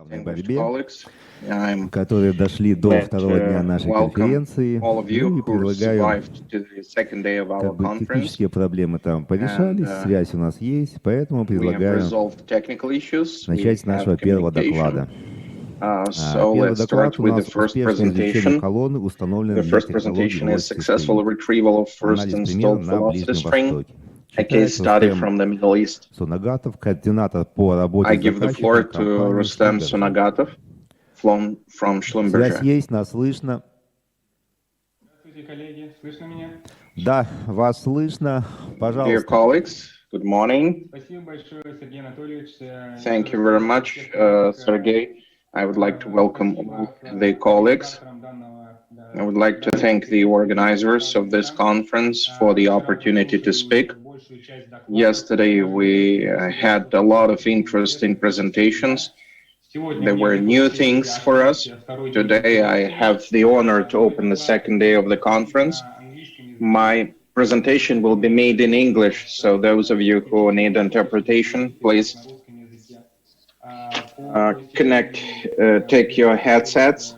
Distinguished colleagues, I'm которые дошли до glad второго дня to нашей welcome конференции. all of you Ну и who предлагаю, survived to the second day of our как бы conference. технические проблемы там порешались, And, связь у нас есть, поэтому We have предлагаю resolved technical issues. начать с We нашего have первого communication. доклада. So Первый let's доклад start у with the нас first успешное извлечение presentation. колонны, установленной The для first технологии presentation is Velocity successful String. retrieval of first Анализ примера installed на velocity Ближнем string, Востоке. a case Читает study Рустем from the Middle East. Sunagатов, координатор по работе I с give the floor заказчиком to компании Rustem Schlumberger. Sunagatov from Связь Schlumberger. есть, нас слышно. Здравствуйте, коллеги, слышно меня? Да, вас слышно. Dear Пожалуйста. colleagues, good morning. Спасибо большое, Сергей Анатольевич. Thank you very much, Sergey. I would like to welcome all the colleagues. I would like to thank the organizers of this conference for the opportunity to speak. Yesterday, we had a lot of interesting presentations. There were new things for us. Today, I have the honor to open the second day of the conference. My presentation will be made in English, so those of you who need interpretation, please take your headsets.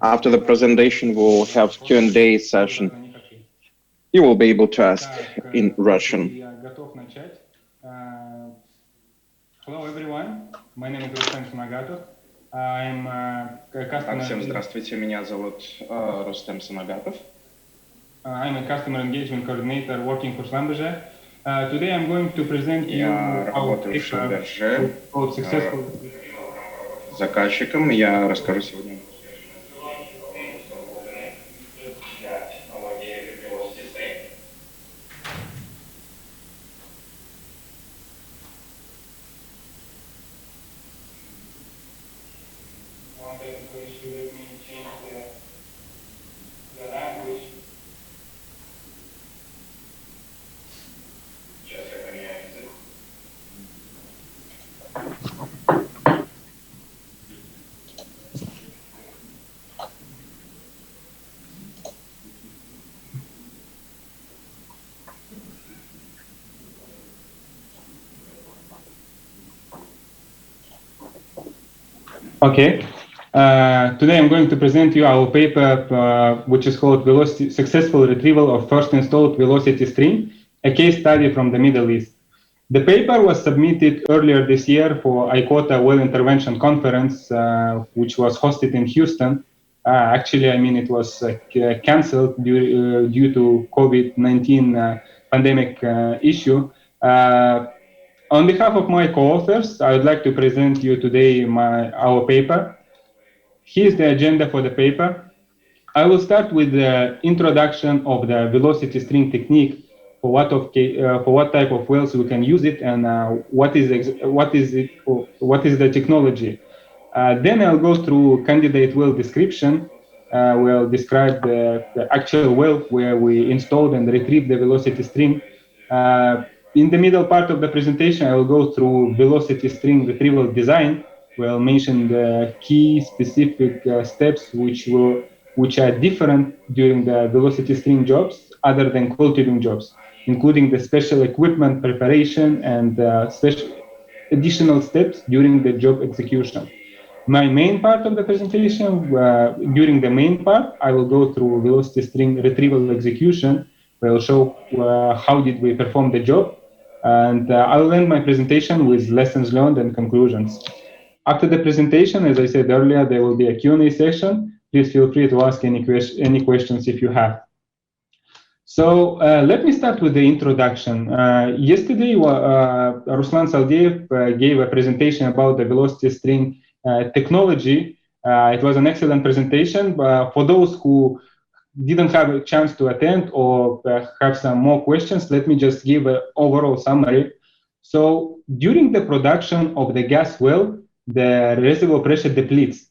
After the presentation, we'll have Q&A session. You will be able to ask in Russian. Hello everyone, my name is Rustem Sunagatov. I'm a customer. Всем здравствуйте, меня зовут Рустем Sunagатov. I'm a customer engagement coordinator working for Schlumberger. Today I'm going to present you our paper called successful. Заказчиком я расскажу сегодня. Okay, today I'm going to present you our paper, which is called Successful Retrieval of First Installed Velocity String, a case study from the Middle East. The paper was submitted earlier this year for ICoTA Well Intervention Conference, which was hosted in Houston. Actually, I mean, it was canceled due to COVID-19 pandemic issue. On behalf of my co-authors, I would like to present you today our paper. Here's the agenda for the paper. I will start with the introduction of the velocity string technique, for what type of wells we can use it, and what is the technology. Then I'll go through candidate well description. We'll describe the actual well where we installed and retrieved the velocity string. In the middle part of the presentation, I will go through velocity string retrieval design. We'll mention the key specific steps which are different during the velocity string jobs other than coiled tubing jobs, including the special equipment preparation and special additional steps during the job execution. My main part of the presentation, during the main part, I will go through velocity string retrieval execution. We'll show how did we perform the job, and I will end my presentation with lessons learned and conclusions. After the presentation, as I said earlier, there will be a Q&A session. Please feel free to ask any questions if you have. So let me start with the introduction. Yesterday, Ruslan Saldeev gave a presentation about the velocity string technology. It was an excellent presentation. For those who didn't have a chance to attend or have some more questions, let me just give an overall summary. So during the production of the gas well, the reservoir pressure depletes,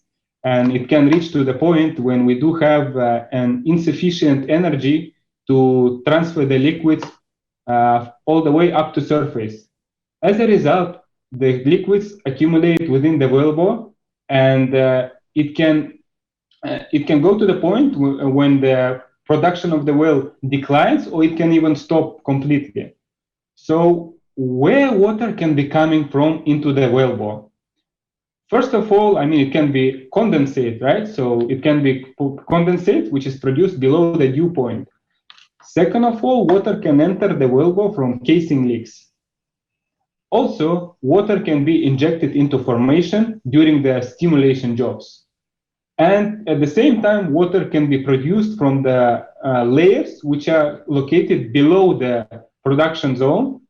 and it can reach to the point when we do have an insufficient energy to transfer the liquids all the way up to surface. As a result, the liquids accumulate within the wellbore, and it can go to the point when the production of the well declines, or it can even stop completely. So where water can be coming from into the well bore. First of all, I mean, it can be condensate, right? So it can be condensate, which is produced below the dew point. Second of all, water can enter the well bore from casing leaks. Also, water can be injected into formation during the stimulation jobs. And at the same time, water can be produced from the layers which are located below the production zone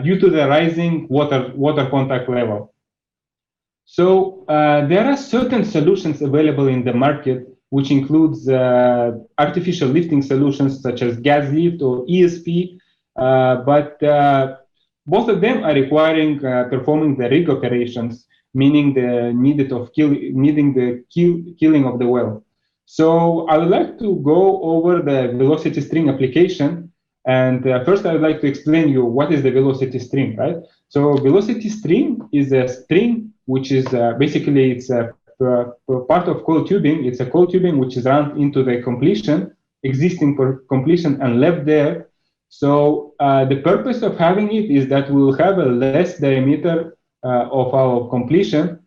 due to the rising water contact level. So there are certain solutions available in the market, which includes artificial lifting solutions such as gas lift or ESP, but both of them are requiring performing the rig operations, meaning the killing of the well. So I would like to go over the velocity string application. And first, I would like to explain you what is the velocity string, right? So velocity string is a string which is basically it's a part of coil tubing. It's a coil tubing which is run into the completion, existing completion, and left there. So the purpose of having it is that we will have a less diameter of our completion,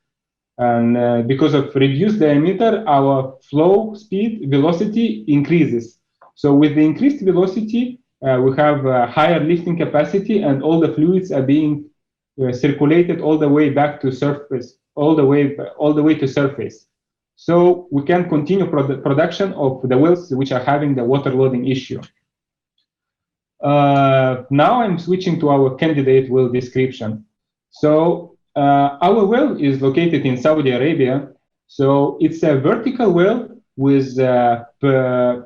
and because of reduced diameter, our flow speed velocity increases. So with the increased velocity, we have higher lifting capacity, and all the fluids are being circulated all the way back to surface, all the way to surface. So we can continue production of the wells which are having the water loading issue. Now I'm switching to our candidate well description. So our well is located in Saudi Arabia. So it's a vertical well with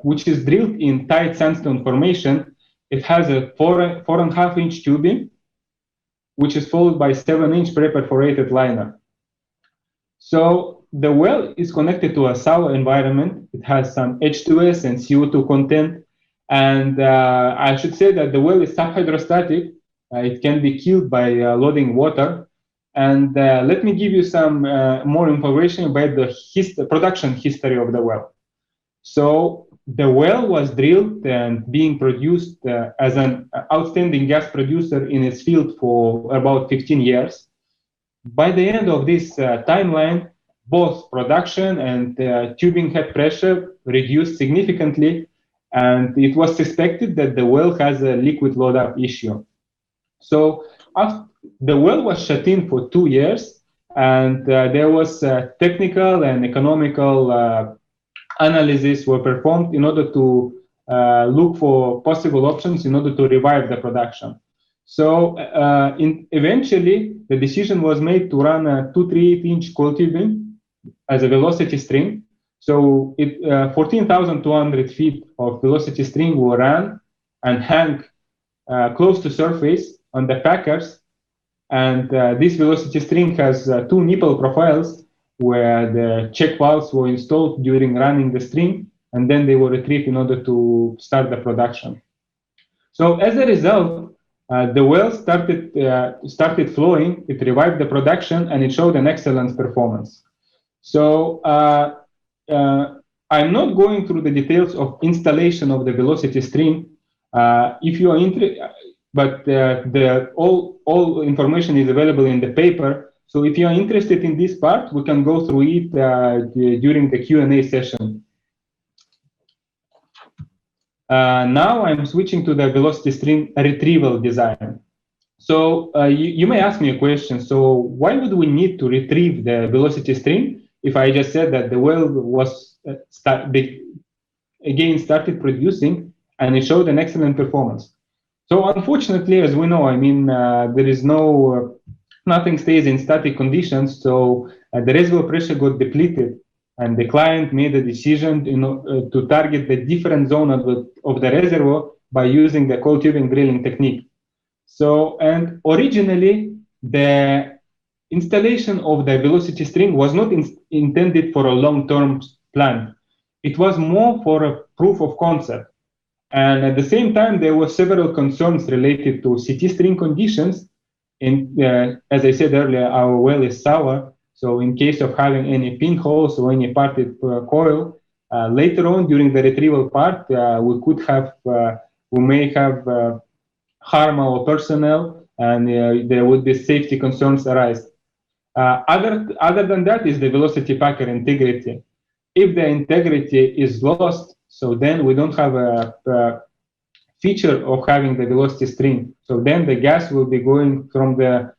which is drilled in tight sandstone formation. It has a 4.5-inch tubing, which is followed by 7-inch pre-perforated liner. So the well is connected to a sour environment. It has some H2S and CO2 content. And I should say that the well is subhydrostatic. It can be killed by loading water. And let me give you some more information about the production history of the well. So the well was drilled and being produced as an outstanding gas producer in its field for about 15 years. By the end of this timeline, both production and tubing head pressure reduced significantly, and it was suspected that the well has a liquid load-up issue. So the well was shut in for 2 years, and there was technical and economical analysis were performed in order to look for possible options in order to revive the production. So eventually, the decision was made to run a 238-inch coil tubing as a velocity string. So 14,200 feet of velocity string were run and hung close to surface on the packers. And this velocity string has 2 nipple profiles where the check valves were installed during running the string, and then they were retrieved in order to start the production. So as a result, the well started flowing, it revived the production, and it showed an excellent performance. So I'm not going through the details of installation of the velocity string. If you are interested, but all information is available in the paper. So if you are interested in this part, we can go through it during the Q&A session. Now I'm switching to the velocity string retrieval design. So you may ask me a question. So why would we need to retrieve the velocity string if I just said that the well was started producing and it showed an excellent performance? So unfortunately, as we know, I mean, there is nothing stays in static conditions. So the reservoir pressure got depleted, and the client made a decision to target the different zone of the reservoir by using the coiled tubing drilling technique. So, and originally, the installation of the velocity string was not intended for a long-term plan. It was more for a proof of concept. And at the same time, there were several concerns related to CT string conditions. As I said earlier, our well is sour. So in case of having any pinholes or any parted coil, later on during the retrieval part, we may have harm our personnel and there would be safety concerns arise. Other than that is the velocity packer integrity. If the integrity is lost, so then we don't have a feature of having the velocity string. So then the gas will be going from the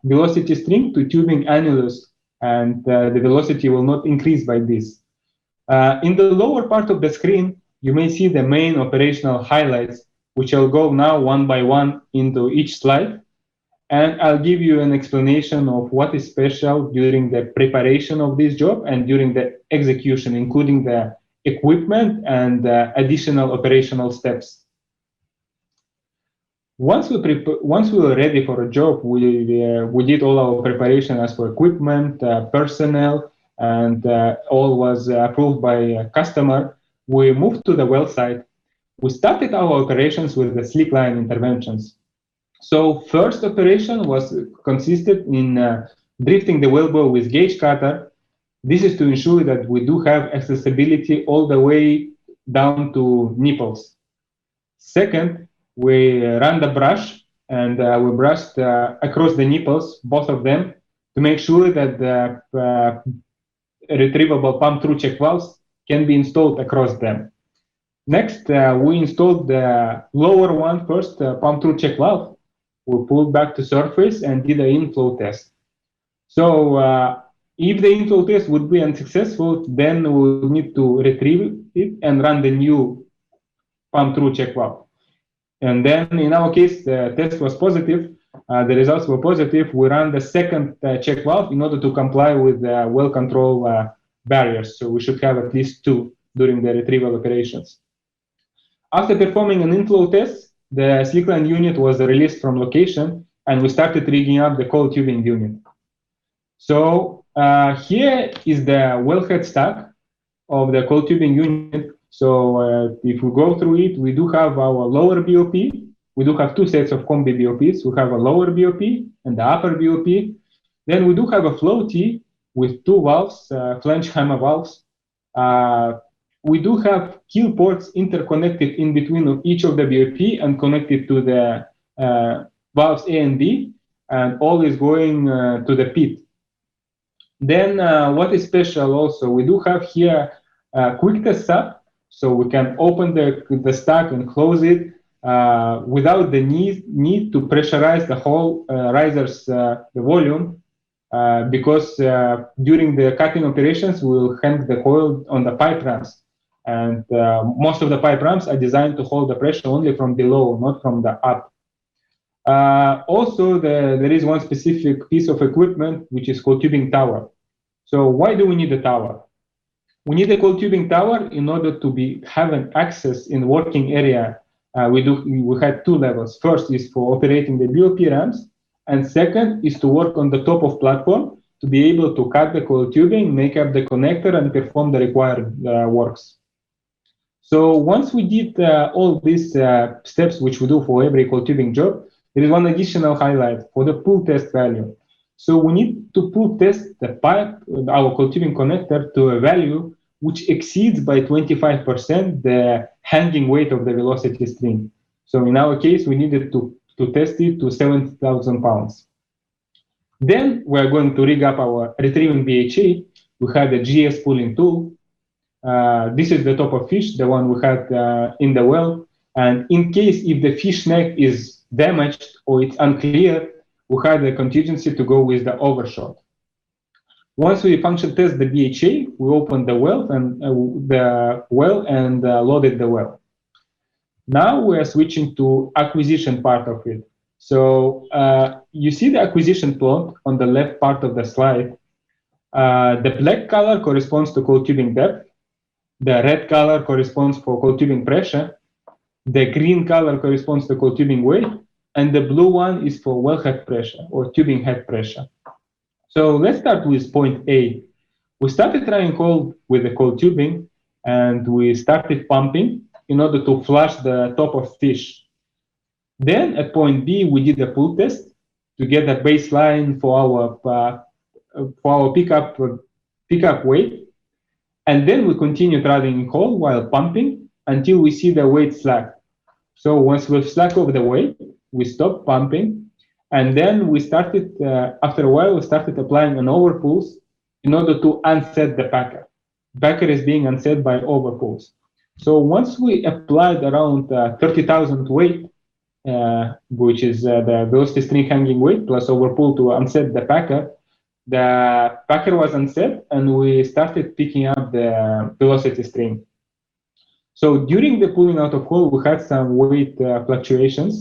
velocity string to tubing annulus, and the velocity will not increase by this. In the lower part of the screen, you may see the main operational highlights, which I'll go now one by one into each slide. And I'll give you an explanation of what is special during the preparation of this job and during the execution, including the equipment and additional operational steps. Once we were ready for a job, we did all our preparation as for equipment, personnel, and all was approved by a customer. We moved to the well site. We started our operations with the slick line interventions. So first operation consisted in drifting the wellbore with gauge cutter. This is to ensure that we do have accessibility all the way down to nipples. Second, we ran the brush and we brushed across the nipples, both of them, to make sure that the retrievable pump-through check valves can be installed across them. Next, we installed the lower one first, pump-through check valve. We pulled back to surface and did an inflow test. So if the inflow test would be unsuccessful, then we would need to retrieve it and run the new pump-through check valve. And then in our case, the test was positive. The results were positive. We ran the second check valve in order to comply with the well control barriers. So we should have at least 2 during the retrieval operations. After performing an inflow test, the slickline unit was released from location, and we started rigging up the coiled tubing unit. So here is the wellhead stack of the coiled tubing unit. So if we go through it, we do have our lower BOP. We do have 2 sets of combi BOPs. We have a lower BOP and the upper BOP. Then we do have a flow T with 2 valves, flange hammer valves. We do have kill ports interconnected in between of each of the BOP and connected to the valves A and B, and all is going to the pit. Then what is special also, we do have here a quick test sub, so we can open the stack and close it without the need to pressurize the whole risers, the volume, because during the cutting operations, we will hang the coil on the pipe ramps. And most of the pipe ramps are designed to hold the pressure only from below, not from the up. Also, there is one specific piece of equipment, which is coiled tubing tower. So why do we need a tower? We need a coiled tubing tower in order to have an access in working area. We had 2 levels. First is for operating the BOP ramps, and second is to work on the top of platform to be able to cut the coiled tubing, make up the connector, and perform the required works. So once we did all these steps, which we do for every coiled tubing job, there is one additional highlight for the pull test value. So we need to pull test the pipe, our coiled tubing connector, to a value which exceeds by 25% the hanging weight of the velocity string. So in our case, we needed to test it to 70,000 pounds. Then we're going to rig up our retrieving BHA. We had a GS pulling tool. This is the top of fish, the one we had in the well. And in case if the fish neck is damaged or it's unclear, we had a contingency to go with the overshot. Once we function test the BHA, we opened the well and loaded the well. Now we are switching to acquisition part of it. So you see the acquisition plot on the left part of the slide. The black color corresponds to coiled tubing depth. The red color corresponds for coiled tubing pressure. The green color corresponds to coiled tubing weight. And the blue one is for wellhead pressure or tubing head pressure. So let's start with point A. We started trying coiled with the coiled tubing, and we started pumping in order to flush the top of fish. Then at point B, we did a pull test to get a baseline for our pickup weight. And then we continued running coiled while pumping until we see the weight slack. So once we've slacked off the weight, we stop pumping. And then we started, after a while, we started applying an overpulse in order to unset the packer. Packer is being unset by overpulse. So once we applied around 30,000 weight, which is the velocity string hanging weight plus overpull to unset the packer was unset, and we started picking up the velocity string. So during the pulling out of hole, we had some weight fluctuations.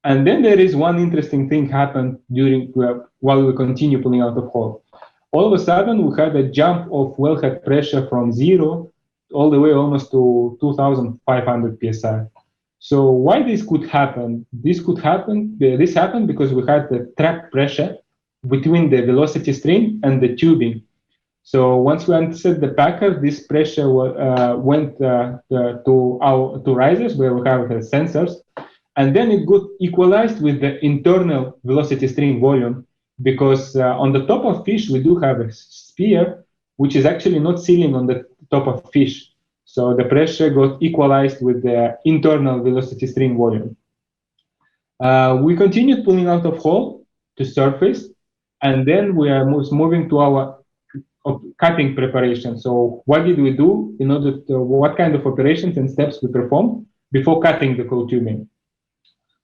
And then there is one interesting thing happened during while we continue pulling out of hole. All of a sudden, we had a jump of wellhead pressure from 0 all the way almost to 2,500 psi. So why this could happen? This happened because we had the trap pressure between the velocity string and the tubing. So once we unset the packer, this pressure went to risers where we have the sensors, and then it got equalized with the internal velocity string volume, because on the top of fish we do have a sphere which is actually not sealing on the top of fish. So the pressure got equalized with the internal velocity string volume. We continued pulling out of hole to surface, and then we are moving to our cutting preparation. So what did we do in order to, what kind of operations and steps we performed before cutting the coiled tubing?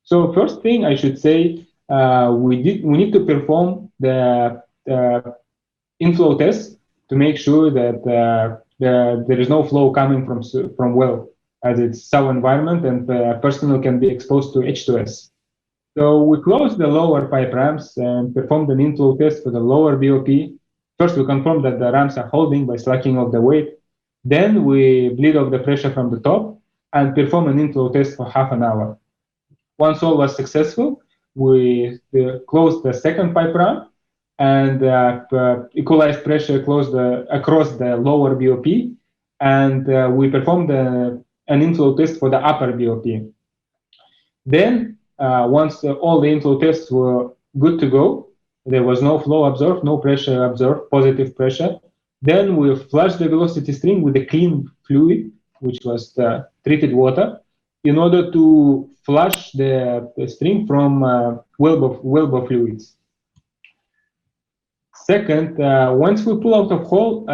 So first thing I should say, we need to perform the inflow test to make sure that there is no flow coming from well, as it's sour environment and personnel can be exposed to H2S. So we closed the lower pipe ramps and performed an inflow test for the lower BOP. First, we confirmed that the ramps are holding by slacking off the weight. Then we bleed off the pressure from the top and perform an inflow test for half an hour. Once all was successful, we closed the second pipe ramp and equalized pressure across the lower BOP, and we performed an inflow test for the upper BOP. Then, once all the inflow tests were good to go, there was no flow observed, no pressure observed, positive pressure. Then we flushed the velocity string with a clean fluid, which was the treated water, in order to flush the string from wellbore fluids. Second, once we pull out of hole,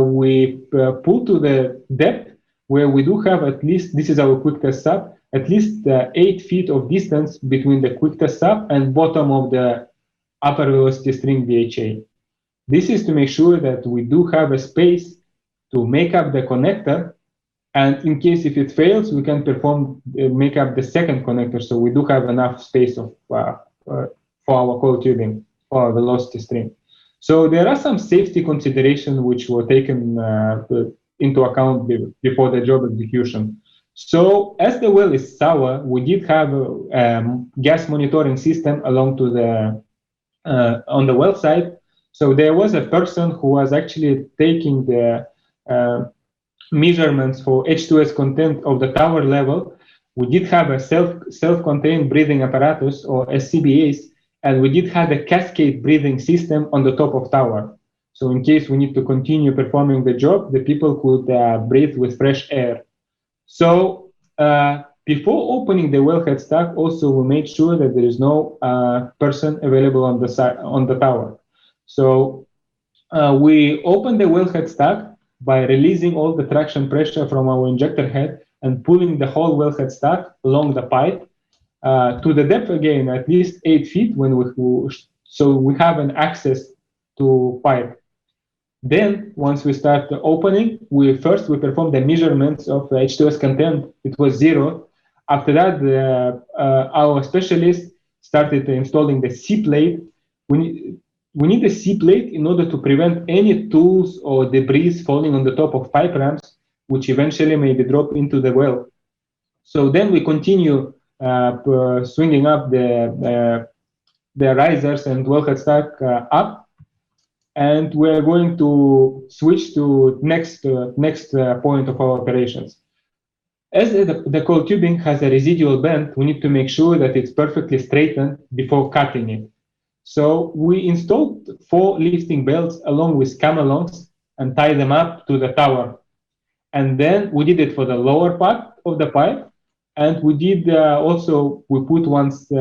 we pull to the depth where we do have at least, this is our quick test sub, at least 8 feet of distance between the quick test sub and bottom of the upper velocity string VHA. This is to make sure that we do have a space to make up the connector, and in case if it fails, we can make up the second connector, so we do have enough space for our coiled tubing, for our velocity string. So there are some safety considerations which were taken into account before the job execution. So as the well is sour, we did have a gas monitoring system along to the on the well side. So there was a person who was actually taking the measurements for H2S content of the tower level. We did have a self-contained breathing apparatus, or SCBAs, and we did have a cascade breathing system on the top of tower. So in case we need to continue performing the job, the people could breathe with fresh air. So before opening the wellhead stack, also we made sure that there is no person available on the tower. So we opened the wellhead stack by releasing all the traction pressure from our injector head and pulling the whole wellhead stack along the pipe to the depth again, at least 8 feet, so we have an access to pipe. Then, once we start opening, we perform the measurements of the H2S content. It was 0. After that, our specialist started installing the C-plate. We need a C-plate in order to prevent any tools or debris falling on the top of pipe ramps, which eventually may be dropped into the well. So then we continue swinging up the risers and wellhead stack up. And we're going to switch to next point of our operations. As the coiled tubing has a residual bend, we need to make sure that it's perfectly straightened before cutting it. So we installed 4 lifting belts along with cam-alongs and tied them up to the tower. And then we did it for the lower part of the pipe, and we did we put once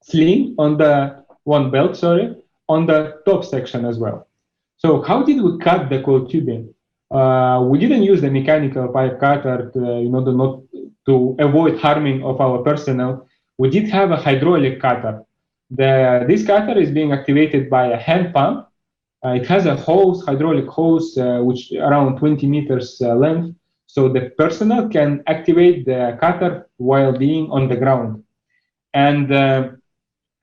sling on the one belt, sorry, on the top section as well. So how did we cut the coiled tubing? We didn't use the mechanical pipe cutter in order not to avoid harming of our personnel. We did have a hydraulic cutter. This cutter is being activated by a hand pump. It has a hose, hydraulic hose, which around 20 meters length. So the personnel can activate the cutter while being on the ground. And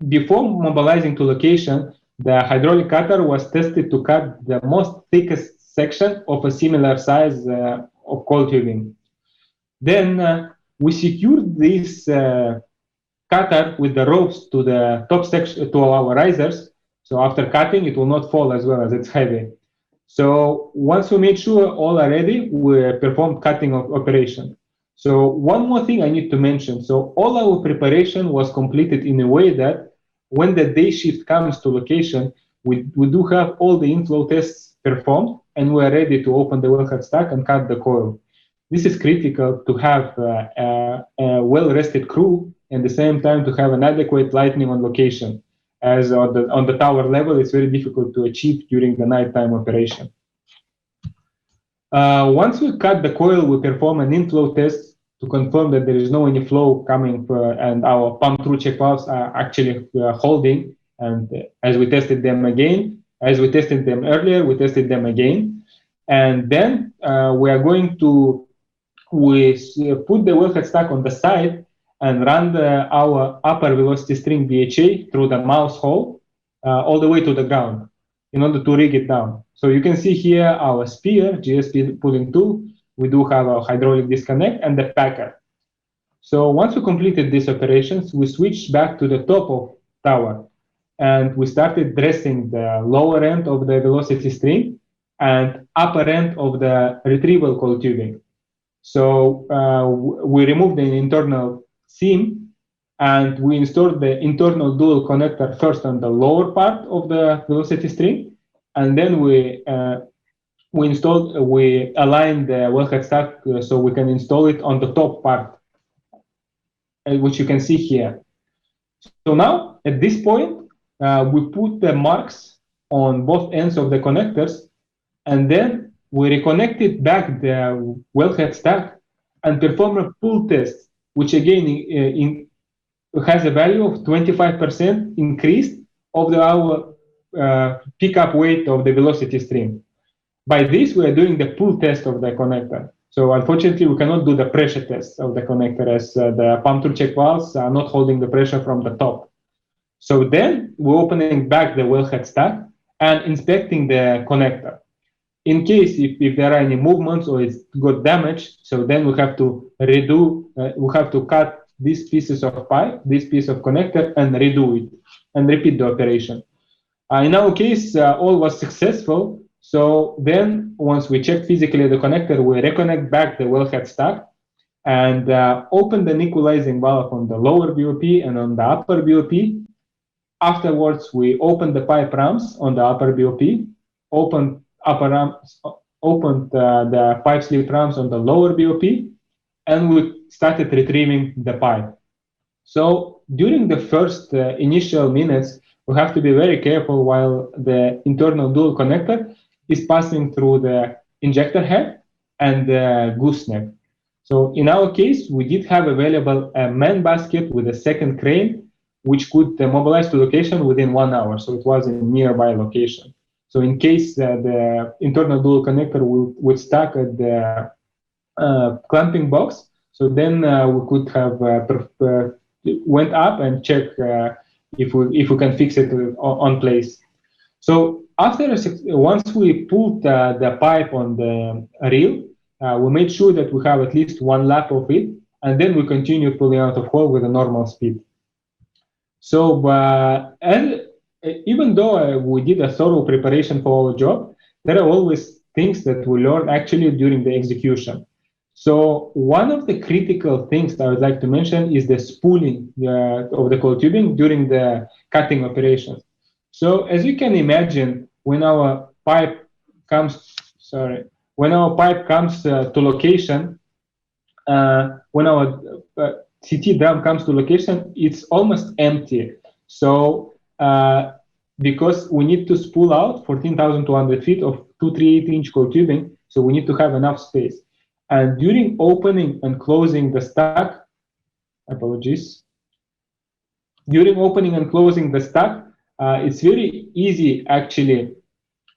before mobilizing to location, the hydraulic cutter was tested to cut the most thickest section of a similar size of coiled tubing. Then we secured this cutter with the ropes to the top section, to our risers. So after cutting, it will not fall as well as it's heavy. So once we made sure all are ready, we performed cutting of operation. So one more thing I need to mention. So all our preparation was completed in a way that when the day shift comes to location, we do have all the inflow tests performed, and we are ready to open the wellhead stack and cut the coil. This is critical to have a well-rested crew, and at the same time to have an adequate lighting on location, as on the tower level, it's very difficult to achieve during the nighttime operation. Once we cut the coil, we perform an inflow test to confirm that there is no any flow coming, and our pump-through check valves are actually holding. And as we tested them again, as we tested them earlier, we tested them again. And then we are going to put the wellhead stack on the side and run our upper velocity string BHA through the mouse hole all the way to the ground in order to rig it down. So you can see here our spear, GSP pulling tool. We do have our hydraulic disconnect and the packer. So once we completed these operations, we switched back to the top of tower, and we started dressing the lower end of the velocity string and upper end of the retrieval coiled tubing. So we removed the internal seam, and we installed the internal dual connector first on the lower part of the velocity string, and then we aligned the wellhead stack so we can install it on the top part, which you can see here. So now at this point, we put the marks on both ends of the connectors, and then we reconnected back the wellhead stack and perform a pull test, which again has a value of 25% increase of our pickup weight of the velocity string. By this, we are doing the pull test of the connector. So unfortunately, we cannot do the pressure test of the connector, as the pump-through check valves are not holding the pressure from the top. So then we're opening back the wellhead stack and inspecting the connector. In case if there are any movements or it's got damage, so then we have to redo, we have to cut these pieces of pipe, this piece of connector, and redo it and repeat the operation. In our case, all was successful. So then once we check physically the connector, we reconnect back the wellhead stack and open the equalizing valve on the lower BOP and on the upper BOP. Afterwards, we open the pipe ramps on the upper BOP, opened the pipe slip ramps on the lower BOP, and we started retrieving the pipe. So during the first initial minutes, we have to be very careful while the internal dual connector is passing through the injector head and the gooseneck. So in our case, we did have available a man basket with a second crane, which could mobilize to location within 1 hour. So it was in nearby location. So in case the internal dual connector would stuck at the clamping box, so then we could have went up and check if we can fix it on place. So once we pulled the pipe on the reel, we made sure that we have at least 1 lap of it, and then we continue pulling out of hole with a normal speed. So and even though we did a thorough preparation for our job, there are always things that we learn actually during the execution. So one of the critical things that I would like to mention is the spooling of the coiled tubing during the cutting operations. So as you can imagine, when our pipe comes, to location, when our CT drum comes to location, it's almost empty. So because we need to spool out 14,200 feet of 238-inch coil tubing, so we need to have enough space. And during opening and closing the stack, apologies. During opening and closing the stack, it's very easy actually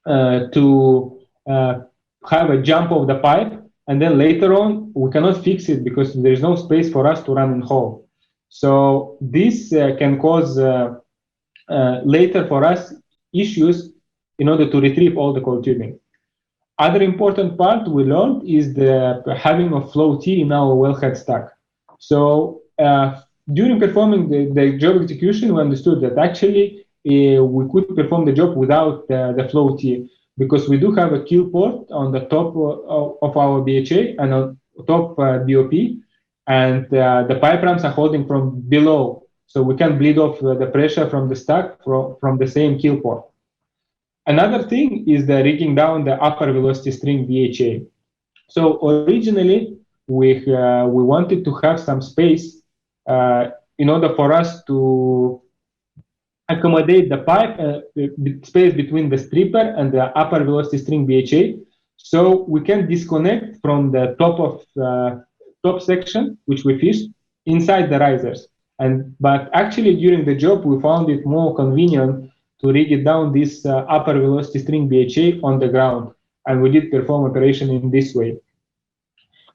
to have a jump of the pipe, and then later on we cannot fix it because there's no space for us to run in hole. So this can cause later for us issues in order to retrieve all the coil tubing. Other important part we learned is the having a flow T in our wellhead stack. So during performing the job execution, we understood that actually we could perform the job without the flow T, because we do have a kill port on the top of our BHA and on top BOP, and the pipe ramps are holding from below, so we can bleed off the pressure from the stack from the same kill port. Another thing is the rigging down the upper velocity string BHA. So originally we wanted to have some space in order for us to accommodate the pipe the space between the stripper and the upper velocity string BHA, so we can disconnect from the top of top section which we fished inside the risers. But actually during the job we found it more convenient to rig it down this upper velocity string BHA on the ground, and we did perform operation in this way.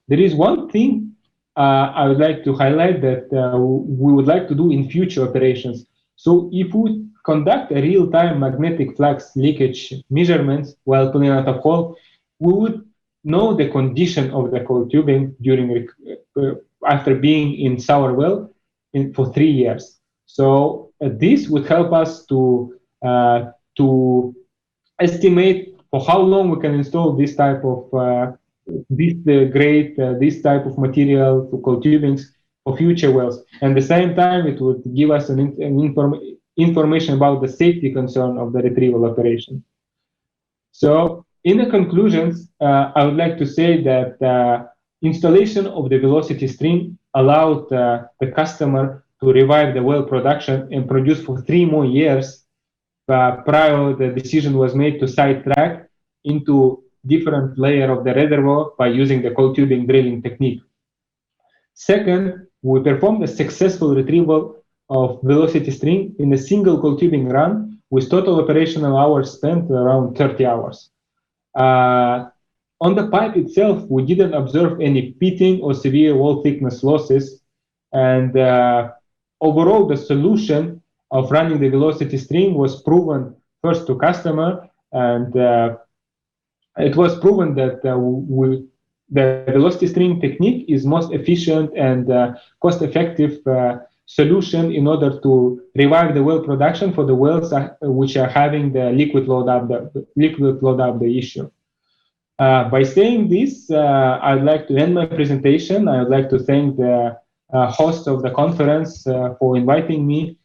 There is one thing I would like to highlight that we would like to do in future operations. So if we conduct a real-time magnetic flux leakage measurements while pulling out a hole, we would know the condition of the coil tubing during after being in sour well for 3 years. So this would help us to estimate for how long we can install this type of this type of material to coil tubings for future wells. And at the same time, it would give us an information about the safety concern of the retrieval operation. So in the conclusions, I would like to say that installation of the velocity string allowed the customer to revive the well production and produce for 3 more years prior the decision was made to sidetrack into different layer of the reservoir by using the coil tubing drilling technique. Second, we performed a successful retrieval of velocity string in a single coil tubing run with total operational hours spent around 30 hours. On the pipe itself, we didn't observe any pitting or severe wall thickness losses, and overall the solution of running the velocity string was proven first to customer, and it was proven that the velocity string technique is most efficient and cost-effective solution in order to revive the well production for the wells which are having the liquid load up the issue. By saying this, I'd like to end my presentation. I would like to thank the host of the conference for inviting me.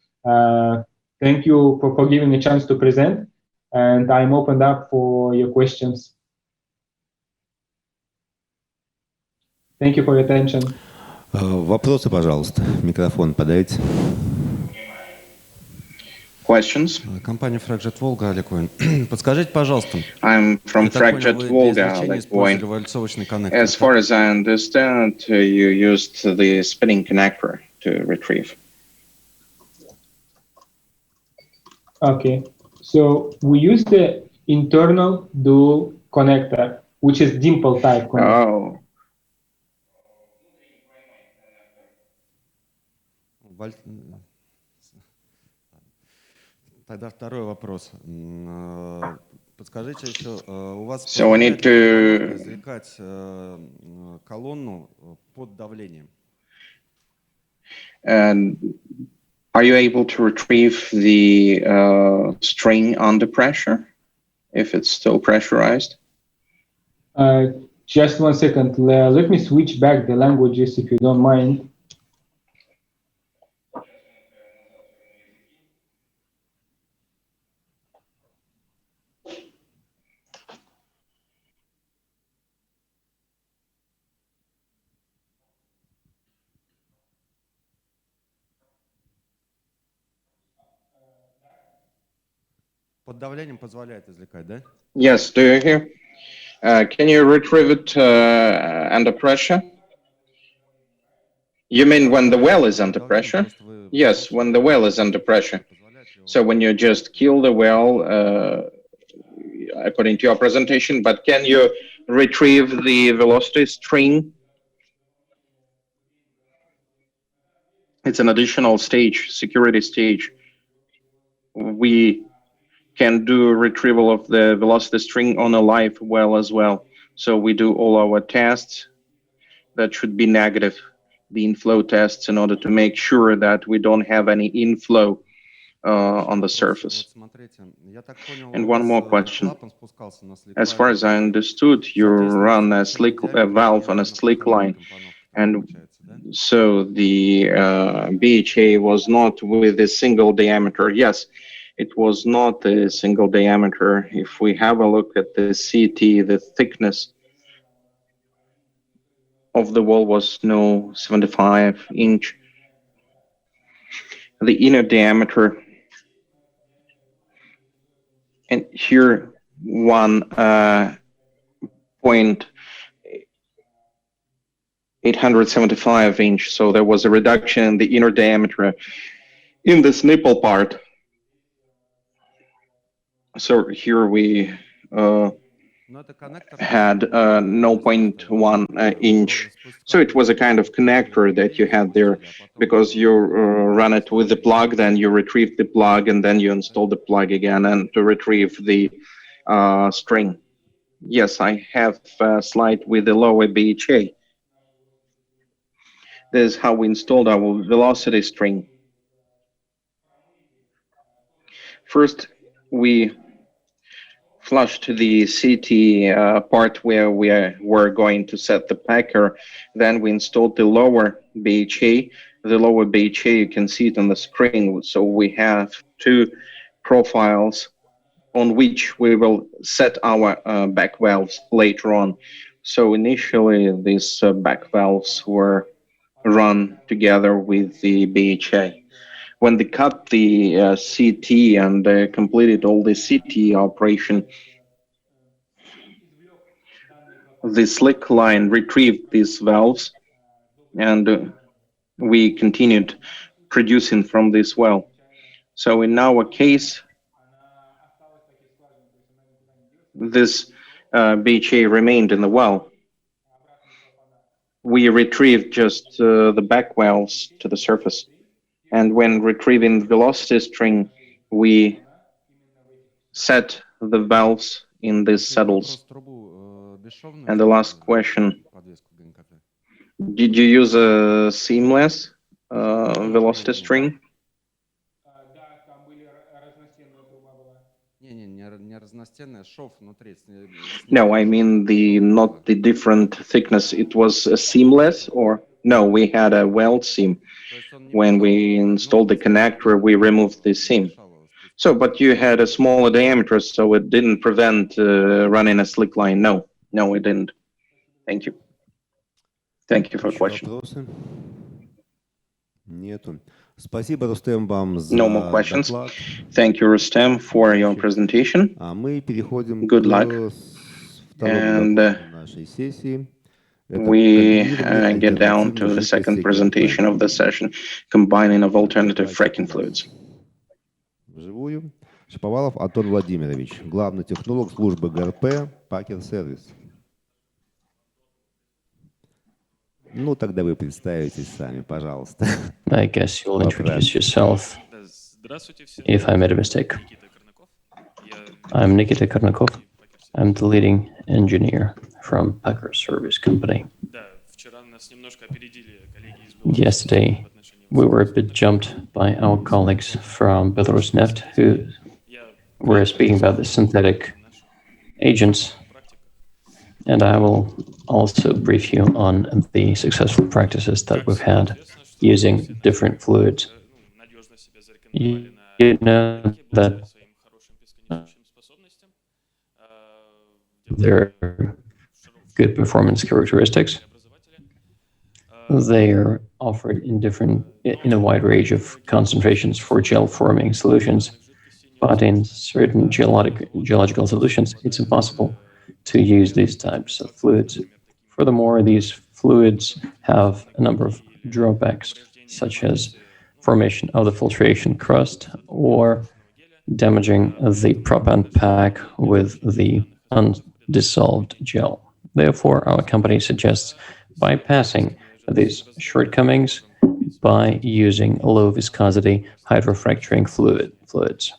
Thank you for giving me a chance to present, and I'm opened up for your questions. Thank you for your attention. Вопросы, пожалуйста. Микрофон подайте. Questions? Компания Fracjet Volga, Олег Воин. Подскажите, пожалуйста. I'm from Fracjet Volga, Олег Воин. As far as I understand, you used the spinning connector to retrieve. Okay, so we use the internal dual connector, which is dimple type connector. Oh. Тогда второй вопрос. Подскажите еще, у вас So we need to извлекать колонну под давлением? And are you able to retrieve the string under pressure if it's still pressurized? Just 1 second. Let me switch back the languages if you don't mind. Под давлением позволяет извлекать, да? Yes, do you hear? Can you retrieve it under pressure? You mean when the well is under pressure? Yes, when the well is under pressure. So when you just kill the well, according to your presentation, but can you retrieve the velocity string? It's an additional stage, security stage. We can do retrieval of the velocity string on a live well as well. So we do all our tests that should be negative, the inflow tests, in order to make sure that we don't have any inflow on the surface. And one more question. As far as I understood, you run a valve on a slick line, and so the BHA was not with a single diameter. Yes, it was not a single diameter. If we have a look at the CT, the thickness of the wall was no 75-inch. The inner diameter, and here 1.875 inch. So there was a reduction in the inner diameter in this nipple part. So here we had 0.1 inch. So it was a kind of connector that you had there, because you run it with the plug, then you retrieve the plug, and then you install the plug again and to retrieve the string. Yes, I have a slide with the lower BHA. This is how we installed our velocity string. First, we flushed the CT part where we were going to set the packer. Then we installed the lower BHA. The lower BHA, you can see it on the screen. So we have two profiles on which we will set our back valves later on. So initially, these back valves were run together with the BHA. When they cut the CT and completed all the CT operation, the slick line retrieved these valves, and we continued producing from this well. So in our case, this BHA remained in the well. We retrieved just the back valves to the surface. And when retrieving the velocity string, we set the valves in these saddles. And the last question, did you use a seamless velocity string? No, I mean not the different thickness. It was a seamless, or no, we had a weld seam. When we installed the connector, we removed the seam. So, but you had a smaller diameter, so it didn't prevent running a slick line. No, it didn't. Thank you. Thank you for the question. Вопросы? Нету. Спасибо, Рустем, вам за No more questions. доклад. Thank you, Rustem, for your presentation. А мы переходим Good к luck. второму And докладу нашей сессии. Это we комбинирование get down to альтернативных the second жидкостей presentation of the session, combining of alternative fracking fluids. Вживую. Шаповалов Антон Владимирович, главный технолог службы ГРП «Пакер Сервис». Ну, тогда вы представитесь сами, пожалуйста. I guess you'll introduce yourself if I made a mistake. I'm Nikita Kornakov. I'm the leading engineer from Packer Service Company. Yesterday, we were a bit jumped by our colleagues from Belarusneft who were speaking about the synthetic agents, and I will also brief you on the successful practices that we've had using different fluids. You know that there are good performance characteristics. They are offered in a wide range of concentrations for gel forming solutions, but in certain geological solutions, it's impossible to use these types of fluids. Furthermore, these fluids have a number of drawbacks, such as formation of the filtration crust or damaging the propant pack with the undissolved gel. Therefore, our company suggests bypassing these shortcomings by using low viscosity hydrofracturing fluids.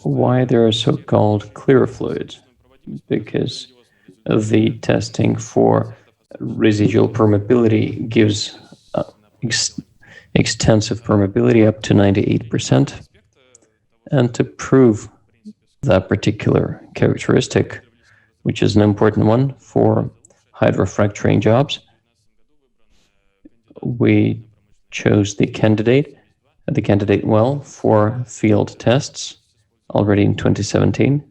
Why they are so-called clear fluids? Because the testing for residual permeability gives extensive permeability up to 98%. And to prove that particular characteristic, which is an important one for hydrofracturing jobs, we chose the candidate well for field tests already in 2017.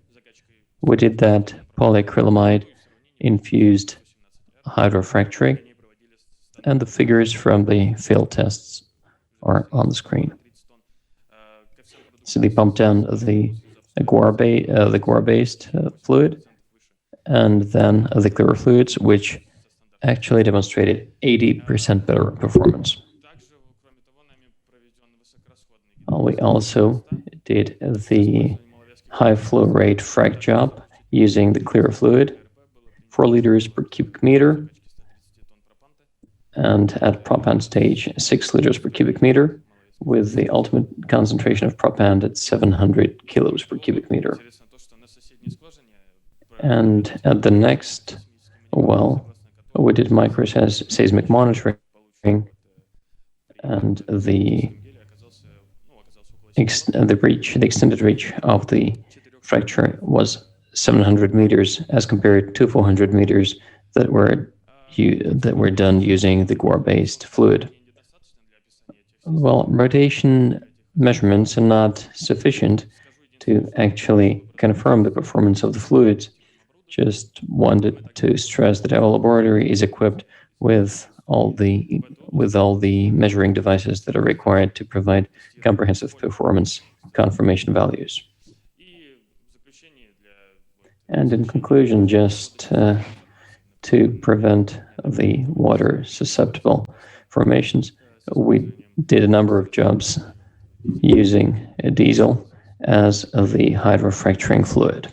We did that polyacrylamide infused hydrofracturing, and the figures from the field tests are on the screen. So they pumped down the guar-based fluid, and then the clear fluids, which actually demonstrated 80% better performance. We also did the high flow rate frac job using the clear fluid, 4 liters per cubic meter, and at propant stage, 6 liters per cubic meter, with the ultimate concentration of propant at 700 kilos per cubic meter. And at the next well, we did microseismic monitoring, and the extended reach of the fracture was 700 meters as compared to 400 meters that were done using the guar-based fluid. Well, radiation measurements are not sufficient to actually confirm the performance of the fluids. Just wanted to stress that our laboratory is equipped with all the measuring devices that are required to provide comprehensive performance confirmation values. And in conclusion, just to prevent the water susceptible formations, we did a number of jobs using a diesel as the hydrofracturing fluid.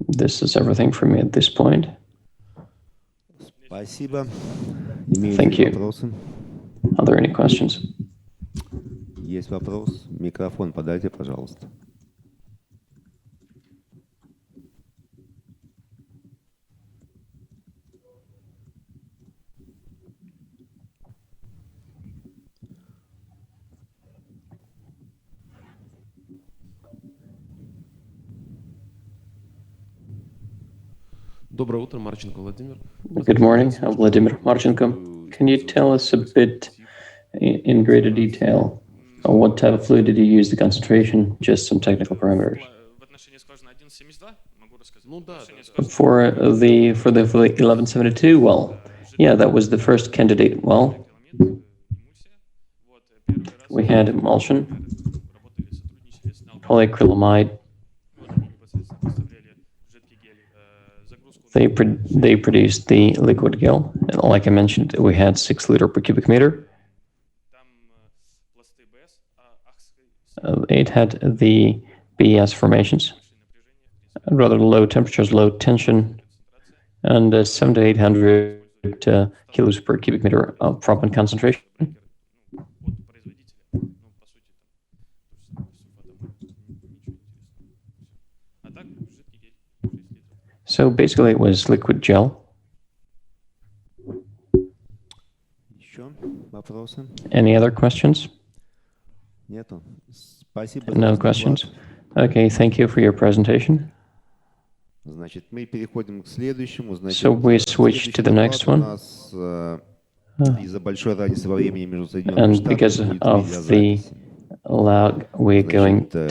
This is everything from me at this point. Спасибо. Thank you. Are there any questions? Есть вопрос? Микрофон подайте, пожалуйста. Доброе утро, Марченко Владимир. Good morning, I'm Vladimir Marchenko. Can you tell us a bit in greater detail on what type of fluid did you use, the concentration, just some technical parameters? For the 1172 well, yeah, that was the first candidate well. We had emulsion, polyacrylamide. They produced the liquid gel. And like I mentioned, we had 6 liters per cubic meter. It had the BS formations, rather low temperatures, low tension, and 700 to 800 kilos per cubic meter of propant concentration. So basically, it was liquid gel. Еще вопросы? Any other questions? Нету. Спасибо. No questions. Okay, thank you for your presentation. Значит, мы переходим к следующему. So we switch to the next one. Из-за большой разницы во времени между Соединенными And because Штатами будет of the видеозапись. lag, we're going to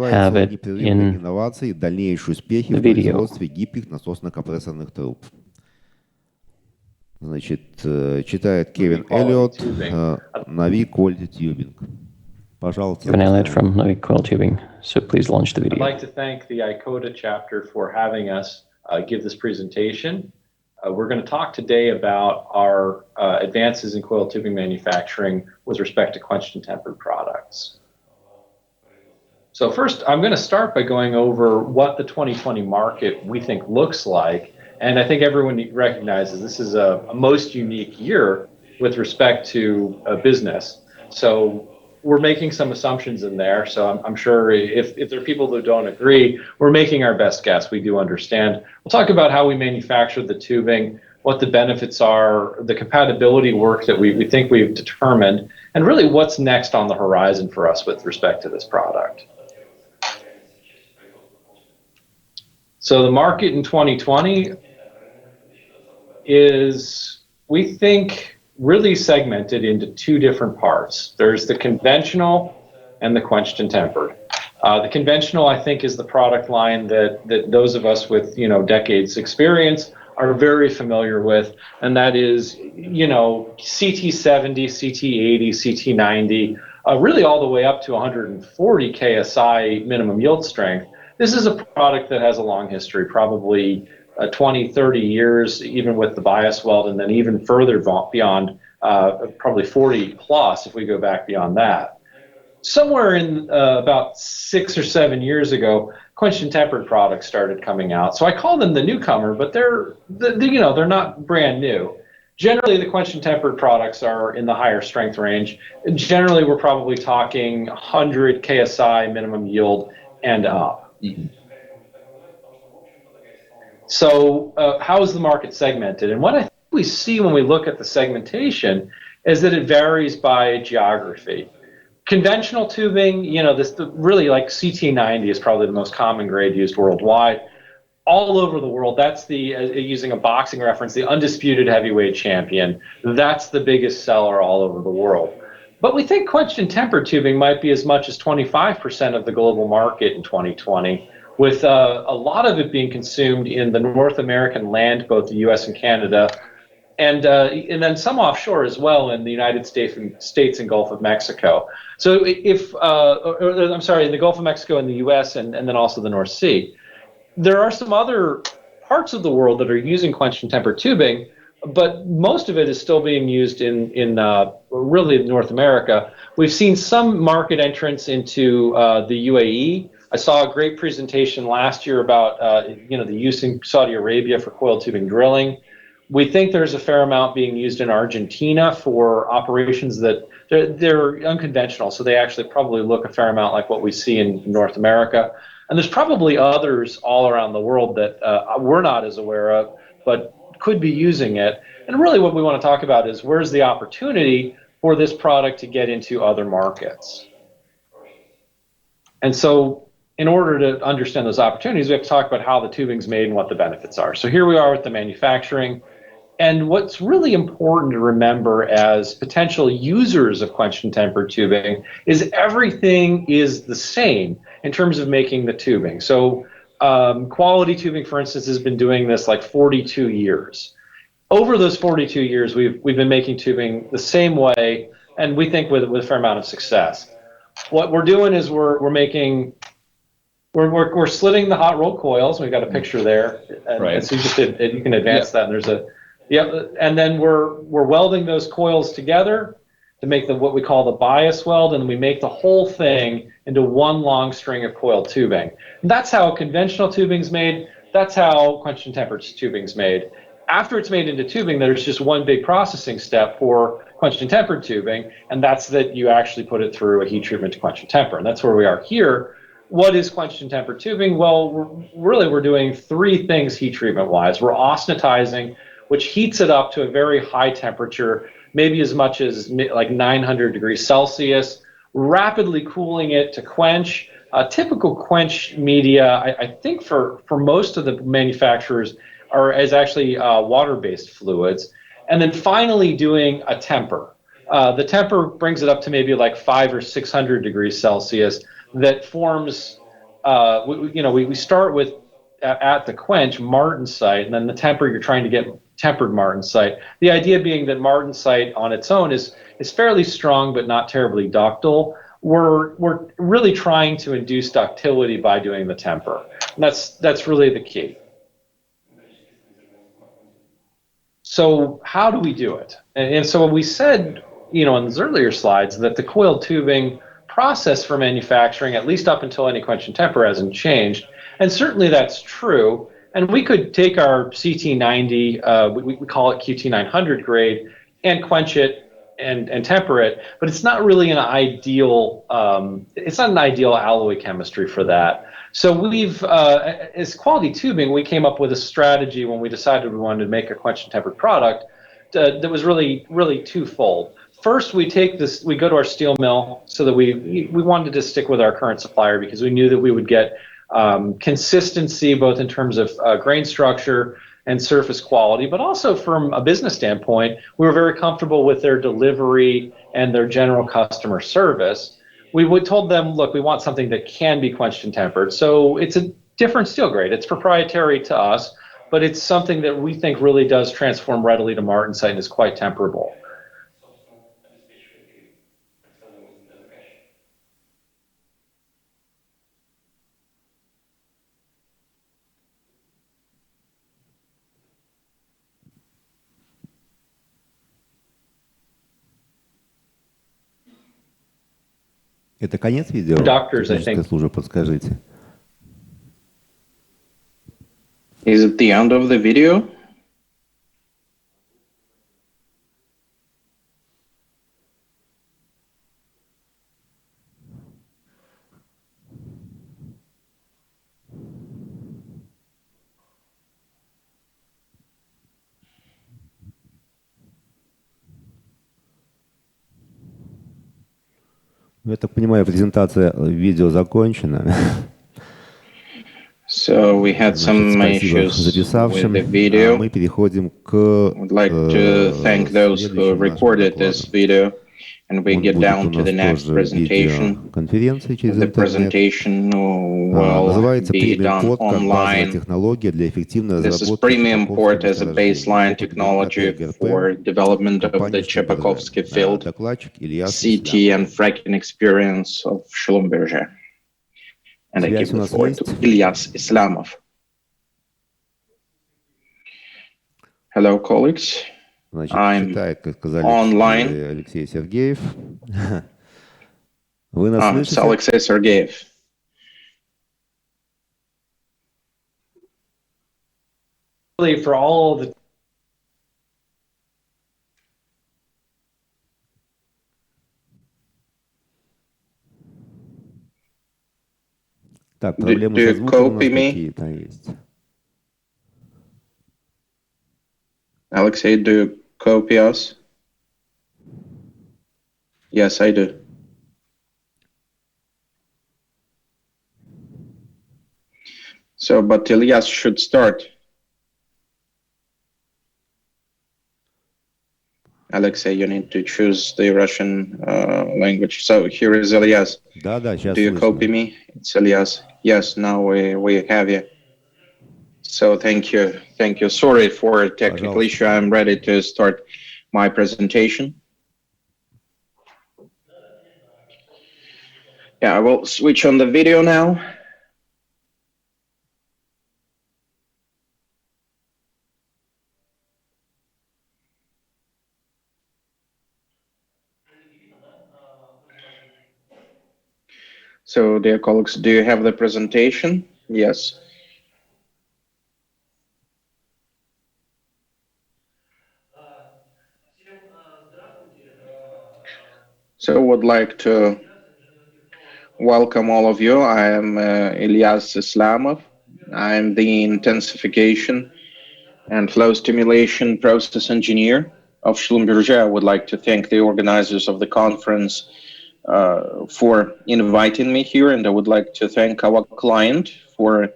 have Называется it «Непрерывные in инновации и дальнейшие успехи в the video. производстве гибких насосно-компрессорных труб». Значит, читает Кевин Эллиот, Нави Coiled Tubing. Пожалуйста. Kevin Elliott from Novi Coiled Tubing. So please launch the I'd video. like to thank the ICoTA chapter for having us give this presentation. We're going to talk today about our advances in coiled tubing manufacturing with respect to quenched and tempered products. So first, I'm going to start by going over what the 2020 market we think looks like. And I think everyone recognizes this is a most unique year with respect to business. So we're making some assumptions in there. So I'm sure if there are people who don't agree, we're making our best guess. We do understand. We'll talk about how we manufacture the tubing, what the benefits are, the compatibility work that we think we've determined, and really what's next on the horizon for us with respect to this product. So the market in 2020 is, we think, really segmented into two different parts. There's the conventional and the quenched and tempered. The conventional, I think, is the product line that those of us with, decades experience are very familiar with, and that is, CT70, CT80, CT90, really all the way up to 140 KSI minimum yield strength. This is a product that has a long history, probably 20, 30 years, even with the bias weld, and then even further beyond, probably 40 plus if we go back beyond that. Somewhere in about 6 or 7 years ago, quenched and tempered products started coming out. So I call them the newcomer, but they're not brand new. Generally, the quenched and tempered products are in the higher strength range. Generally, we're probably talking 100 KSI minimum yield and up. So how is the market segmented? And what I think we see when we look at the segmentation is that it varies by geography. Conventional tubing, really like CT90 is probably the most common grade used worldwide. All over the world, that's using a boxing reference, the undisputed heavyweight champion. That's the biggest seller all over the world. But we think quenched and tempered tubing might be as much as 25% of the global market in 2020, with a lot of it being consumed in the North American land, both the US and Canada, and then some offshore as well in the United States and Gulf of Mexico. So in the Gulf of Mexico and the US and then also the North Sea. There are some other parts of the world that are using quenched and tempered tubing, but most of it is still being used in really North America. We've seen some market entrance into the UAE. I saw a great presentation last year about the use in Saudi Arabia for coiled tubing drilling. We think there's a fair amount being used in Argentina for operations that they're unconventional, so they actually probably look a fair amount like what we see in North America. And there's probably others all around the world that we're not as aware of, but could be using it. And really what we want to talk about is where's the opportunity for this product to get into other markets. And so in order to understand those opportunities, we have to talk about how the tubing's made and what the benefits are. So here we are with the manufacturing. And what's really important to remember as potential users of quenched and tempered tubing is everything is the same in terms of making the tubing. So Quality Tubing, for instance, has been doing this like 42 years. Over those 42 years, we've been making tubing the same way, and we think with a fair amount of success. What we're doing is we're slitting the hot rolled coils. We've got a picture there, and, Right. and so you can advance that. And there's and then we're welding those coils together to make what we call the bias weld, and we make the whole thing into one long string of coiled tubing. And that's how conventional tubing's made. That's how quenched and tempered tubing's made. After it's made into tubing, there's just one big processing step for quenched and tempered tubing, and that's that you actually put it through a heat treatment to quench and temper. And that's where we are here. What is quenched and tempered tubing? Well, we're doing three things heat treatment wise. We're austenitizing, which heats it up to a very high temperature, maybe as much as like 900 degrees Celsius, rapidly cooling it to quench. Typical quench media, I think for most of the manufacturers, is actually water-based fluids. And then finally doing a temper. The temper brings it up to maybe like 500 or 600 degrees Celsius that forms, we start with at the quench, martensite, and then the temper you're trying to get tempered martensite. The idea being that martensite on its own is fairly strong but not terribly ductile. We're really trying to induce ductility by doing the temper. And that's really the key. So how do we do it? And so we said, in those earlier slides, that the coiled tubing process for manufacturing, at least up until any quench and temper, hasn't changed. And certainly that's true. And we could take our CT90, we call it QT900 grade, and quench it and temper it, but it's not really an ideal, it's not an ideal alloy chemistry for that. So we've, as quality tubing, we came up with a strategy when we decided we wanted to make a quench and tempered product that was really, really twofold. First, we go to our steel mill so that we wanted to stick with our current supplier because we knew that we would get consistency both in terms of grain structure and surface quality, but also from a business standpoint, we were very comfortable with their delivery and their general customer service. We told them, look, we want something that can be quenched and tempered. So it's a different steel grade. It's proprietary to us, but it's something that we think really does transform readily to martensite and is quite temperable. Это конец видео? Doctors, I Техническая think. служба, подскажите. Is it the end of the video? Я так понимаю, презентация видео закончена. So we had some Спасибо issues записавшим. with the video. Мы переходим к I'd like to thank those who recorded this video, and we get down to the next presentation. Конференции через The интернет. presentation will Называется be Premium done Port как базовая online. технология для эффективной This is разработки Premium Port Чепаковского as a месторождения. baseline technology for development of the Chepakovsky field, Докладчик Ильяс CT and fracking experience of Schlumberger. And I give the floor to Ilyas Islamov. Hello, colleagues. Значит, I'm читает, как сказали, online. Алексей Сергеев. Вы нас It's слышите? Alexei Sergeyev. Really, for all of the Так, проблемы do со you звуком у нас copy me? какие-то есть. Alexei, do you copy us? Yes, I do. So, but Ilyas should start. Alexei, you need to choose the Russian language. So here is Ilyas. Да, сейчас Do you слышно. copy me? It's Ilyas. Yes, now we have you. So thank you. Thank you. Sorry for technical Пожалуйста. issue. I'm ready to start my presentation. Yeah, I will switch on the video now. So, dear colleagues, do you have the presentation? Yes. So, I would like to welcome all of you. I am Ilyas Islamov. I am the intensification and flow stimulation process engineer of Schlumberger. I would like to thank the organizers of the conference for inviting me here, and I would like to thank our client for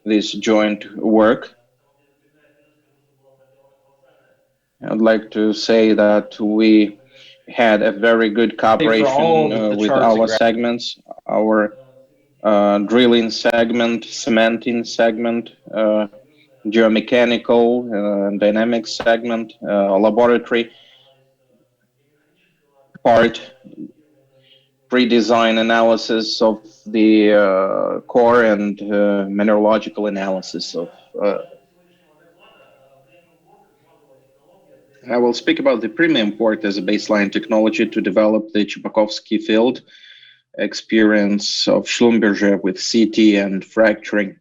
this joint work. I'd like to say that we had a very good cooperation with our segments, our drilling segment, cementing segment, geomechanical, dynamics segment, laboratory part, pre-design analysis of the core and mineralogical analysis of. I will speak about the premium port as a baseline technology to develop the Chepakovsky field experience of Schlumberger with CT and fracturing.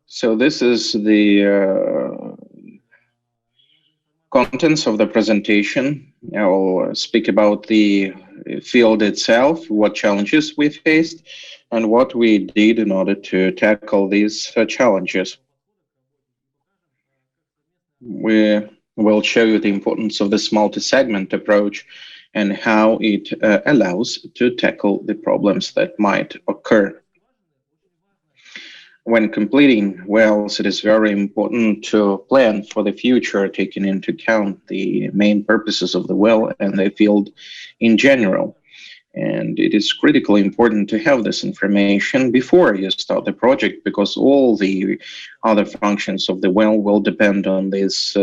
So this is the contents of the presentation. I will speak about the field itself, what challenges we faced, and what we did in order to tackle these challenges. We will show you the importance of this multi-segment approach and how it allows to tackle the problems that might occur. When completing wells, it is very important to plan for the future, taking into account the main purposes of the well and the field in general. And it is critically important to have this information before you start the project, because all the other functions of the well will depend on this.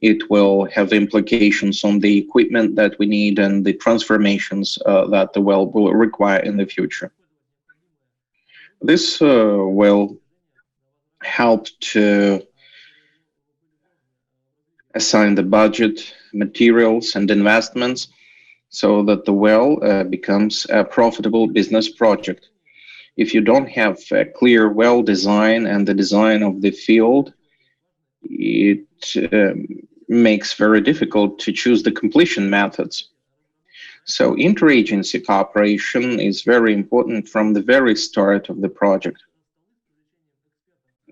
It will have implications on the equipment that we need and the transformations that the well will require in the future. This will help to assign the budget, materials, and investments so that the well becomes a profitable business project. If you don't have a clear well design and the design of the field, it makes very difficult to choose the completion methods. So interagency cooperation is very important from the very start of the project.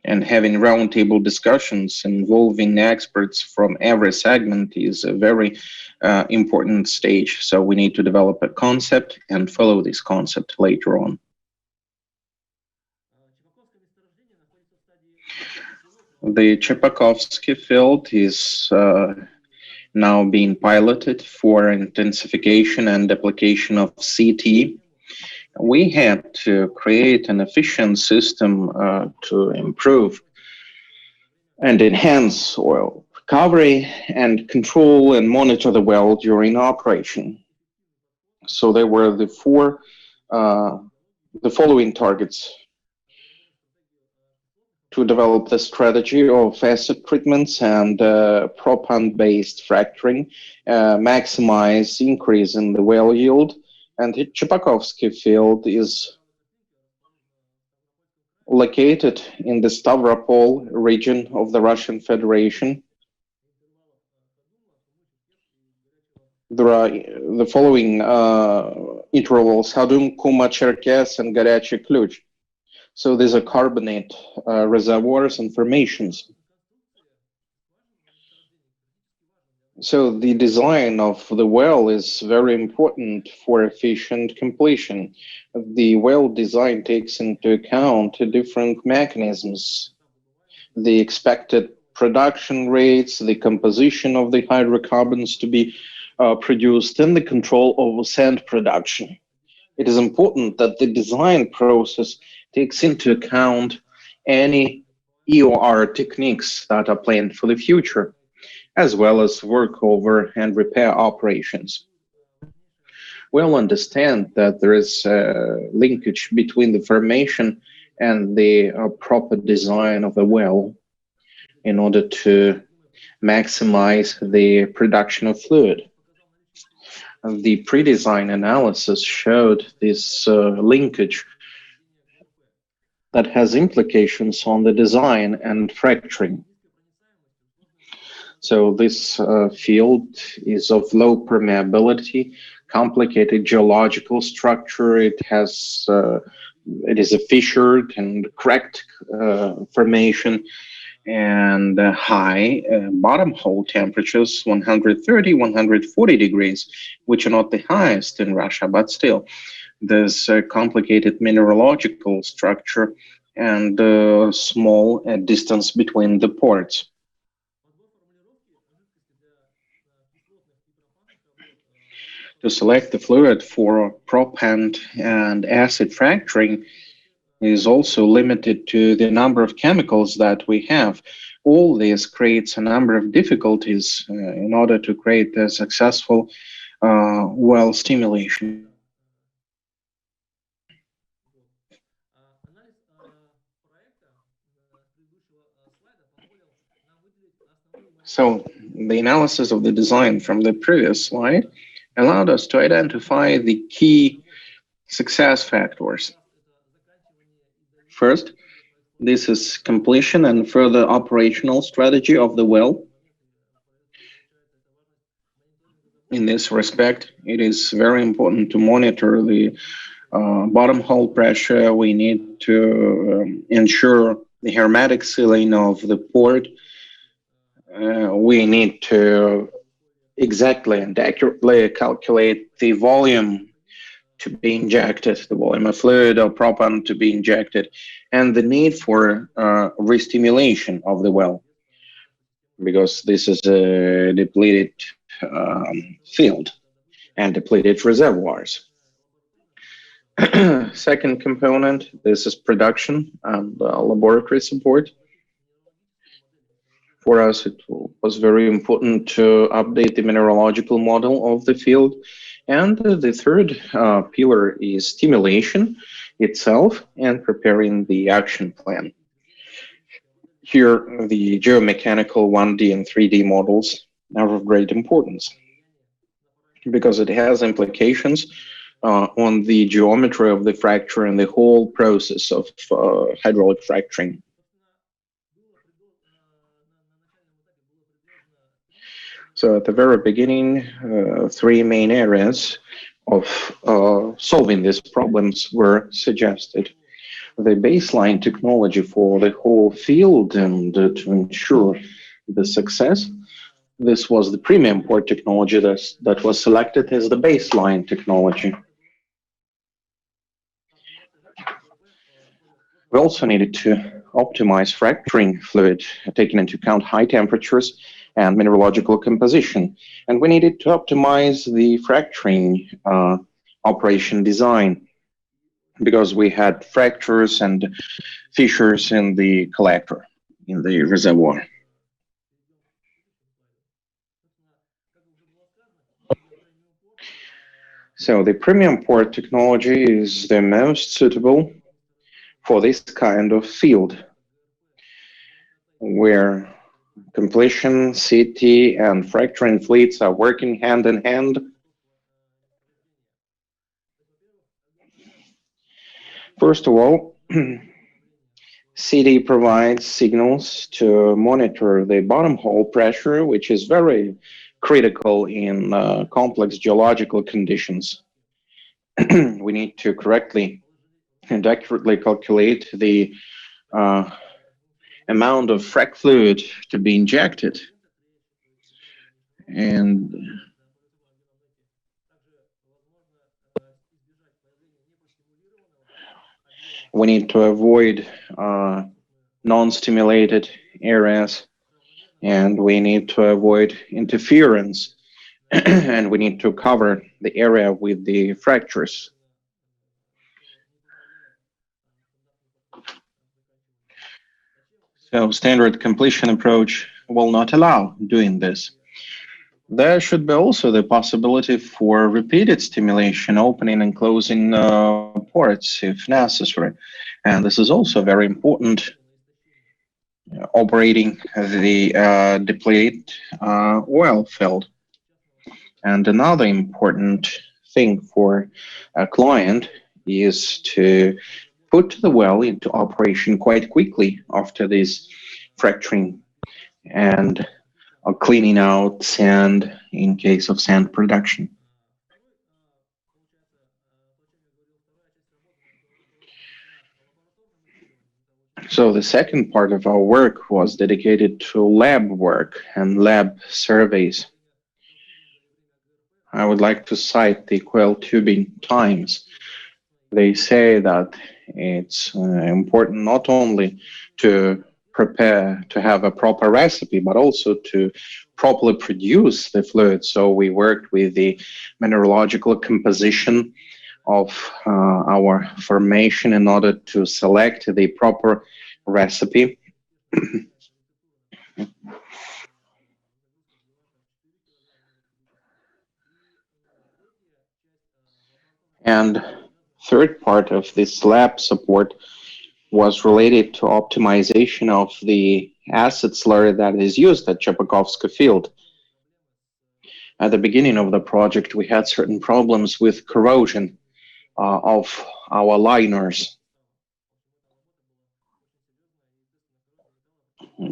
And having roundtable discussions involving experts from every segment is a very important stage. So we need to develop a concept and follow this concept later on. The Chepakovsky field is now being piloted for intensification and application of CT. We had to create an efficient system to improve and enhance oil recovery and control and monitor the well during operation. So there were the following targets: to develop the strategy of acid treatments and proppant-based fracturing, maximize increase in the well yield. And the Chepakovsky field is located in the Stavropol region of the Russian Federation. There are the following intervals: Hadum, Kuma, Cherkess, and Горячий Ключ. So these are carbonate reservoirs and formations. So the design of the well is very important for efficient completion. The well design takes into account different mechanisms: the expected production rates, the composition of the hydrocarbons to be produced, and the control of sand production. It is important that the design process takes into account any EOR techniques that are planned for the future, as well as workover and repair operations. We'll understand that there is a linkage between the formation and the proper design of the well in order to maximize the production of fluid. The pre-design analysis showed this linkage that has implications on the design and fracturing. So this field is of low permeability, complicated geological structure. It is a fissured and cracked formation, and high bottom hole temperatures, 130, 140 degrees, which are not the highest in Russia, but still. There's a complicated mineralogical structure and small distance between the ports. To select the fluid for proppant and acid fracturing, is also limited to the number of chemicals that we have. All this creates a number of difficulties in order to create a successful well stimulation. So the analysis of the design from the previous slide allowed us to identify the key success factors. First, this is completion and further operational strategy of the well. In this respect, it is very important to monitor the bottom hole pressure. We need to ensure the hermetic sealing of the port. We need to exactly and accurately calculate the volume to be injected, the volume of fluid or proppant to be injected, and the need for re-stimulation of the well, because this is a depleted field and depleted reservoirs. Second component, this is production and laboratory support. For us, it was very important to update the mineralogical model of the field. And the third pillar is stimulation itself and preparing the action plan. Here, the geomechanical 1D and 3D models are of great importance because it has implications on the geometry of the fracture and the whole process of hydraulic fracturing. So at the very beginning, three main areas of solving these problems were suggested. The baseline technology for the whole field and to ensure the success, this was the premium port technology that was selected as the baseline technology. We also needed to optimize fracturing fluid, taking into account high temperatures and mineralogical composition. And we needed to optimize the fracturing operation design because we had fractures and fissures in the collector, in the reservoir. So the premium port technology is the most suitable for this kind of field, where completion, CT, and fracturing fleets are working hand in hand. First of all, CT provides signals to monitor the bottom hole pressure, which is very critical in complex geological conditions. We need to correctly and accurately calculate the amount of frac fluid to be injected. And we need to avoid non-stimulated areas, and we need to avoid interference, and we need to cover the area with the fractures. So standard completion approach will not allow doing this. There should be also the possibility for repeated stimulation, opening and closing ports if necessary. And this is also very important, operating the depleted oil field. And another important thing for a client is to put the well into operation quite quickly after this fracturing and cleaning out sand in case of sand production. So the second part of our work was dedicated to lab work and lab surveys. I would like to cite the coiled tubing times. They say that it's important not only to prepare to have a proper recipe, but also to properly produce the fluid. So we worked with the mineralogical composition of our formation in order to select the proper recipe. And third part of this lab support was related to optimization of the acid slurry that is used at Chapakovska field. At the beginning of the project, we had certain problems with corrosion of our liners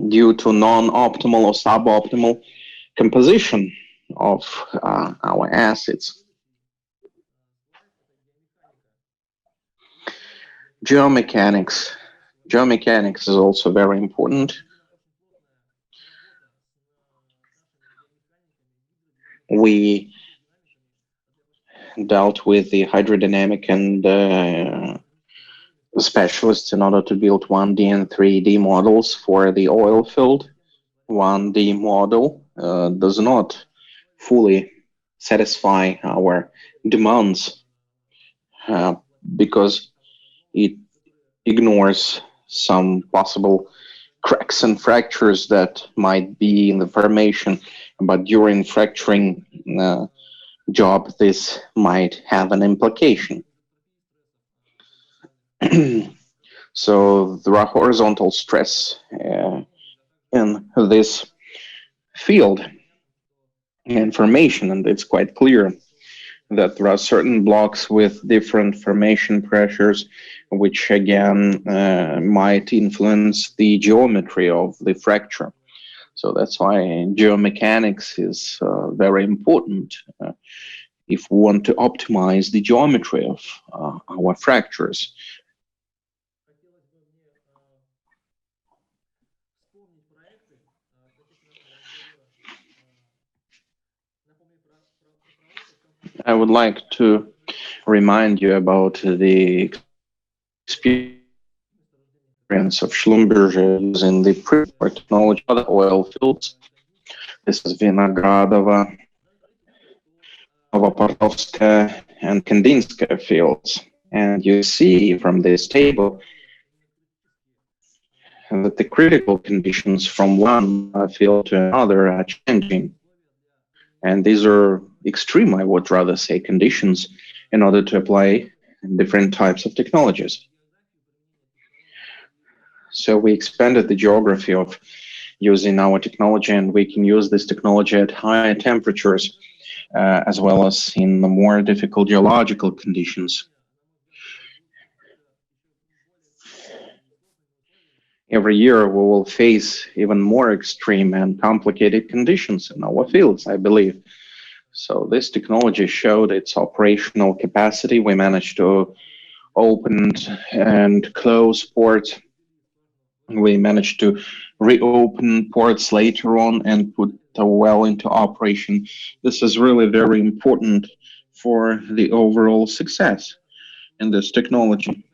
due to non-optimal or suboptimal composition of our acids. Geomechanics. Geomechanics is also very important. We dealt with the hydrodynamic and specialists in order to build 1D and 3D models for the oil field. 1D model does not fully satisfy our demands because it ignores some possible cracks and fractures that might be in the formation, but during fracturing job, this might have an implication. So there are horizontal stress in this field information, and it's quite clear that there are certain blocks with different formation pressures, which again might influence the geometry of the fracture. So that's why geomechanics is very important if we want to optimize the geometry of our fractures. I would like to remind you about the experience of Schlumberger using the pre-war technology of the oil fields. This is Vinogradova, Novoportovska, and Kandinska fields. And you see from this table that the critical conditions from one field to another are changing. And these are extreme, I would rather say, conditions in order to apply different types of technologies. So we expanded the geography of using our technology, and we can use this technology at higher temperatures as well as in the more difficult geological conditions. Every year we will face even more extreme and complicated conditions in our fields, I believe. So this technology showed its operational capacity. We managed to open and close ports. We managed to reopen ports later on and put the well into operation. This is really very important for the overall success in this technology.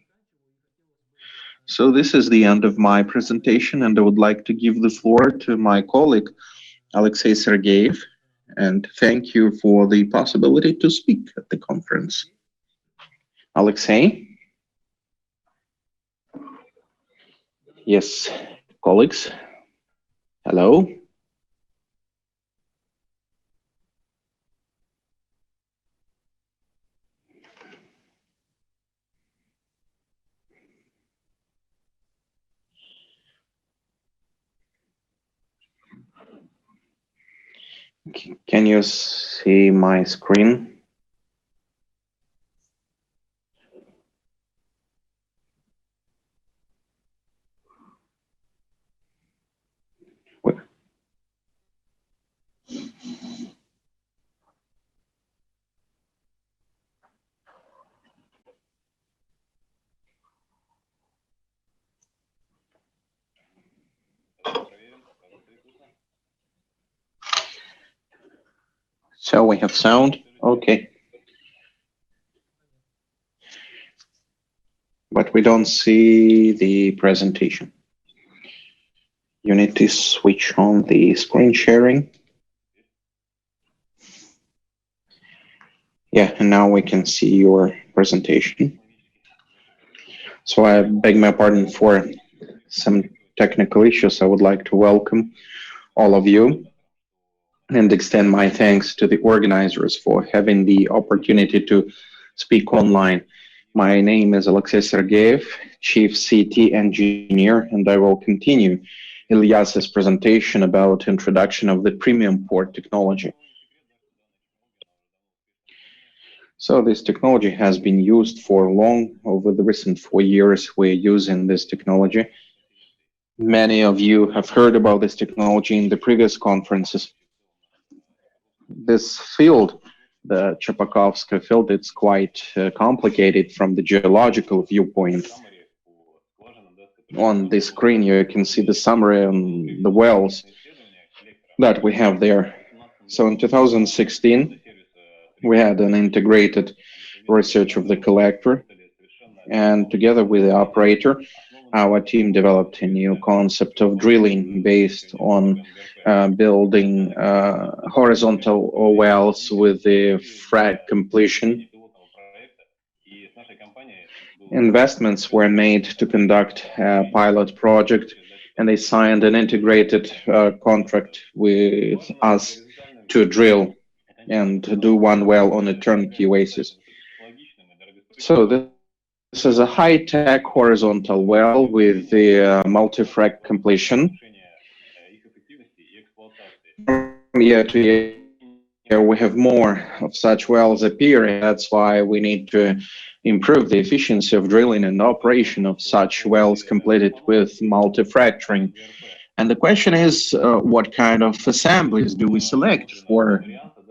So this is the end of my presentation, and I would like to give the floor to my colleague, Alexei Sergeyev, and thank you for the possibility to speak at the conference. Alexei? Yes, colleagues. Hello? Can you see my screen? So we have sound, okay. But we don't see the presentation. You need to switch on the screen sharing. Yeah, and now we can see your presentation. So I beg my pardon for some technical issues. I would like to welcome all of you and extend my thanks to the organizers for having the opportunity to speak online. My name is Alexey Sergeyev, Chief CT Engineer, and I will continue Ilyas's presentation about introduction of the premium port technology. So this technology has been used for long. Over the recent 4 years, we're using this technology. Many of you have heard about this technology in the previous conferences. This field, the Chapakovsky field, it's quite complicated from the geological viewpoint. On the screen, you can see the summary on the wells that we have there. So in 2016, we had an integrated research of the collector, and together with the operator, our team developed a new concept of drilling based on building horizontal wells with the frac completion. Investments were made to conduct a pilot project, and they signed an integrated contract with us to drill and to do one well on a turnkey basis. So this is a high-tech horizontal well with the multi-frac completion. From year to year, we have more of such wells appearing. That's why we need to improve the efficiency of drilling and operation of such wells completed with multi-fracturing. And the question is, what kind of assemblies do we select for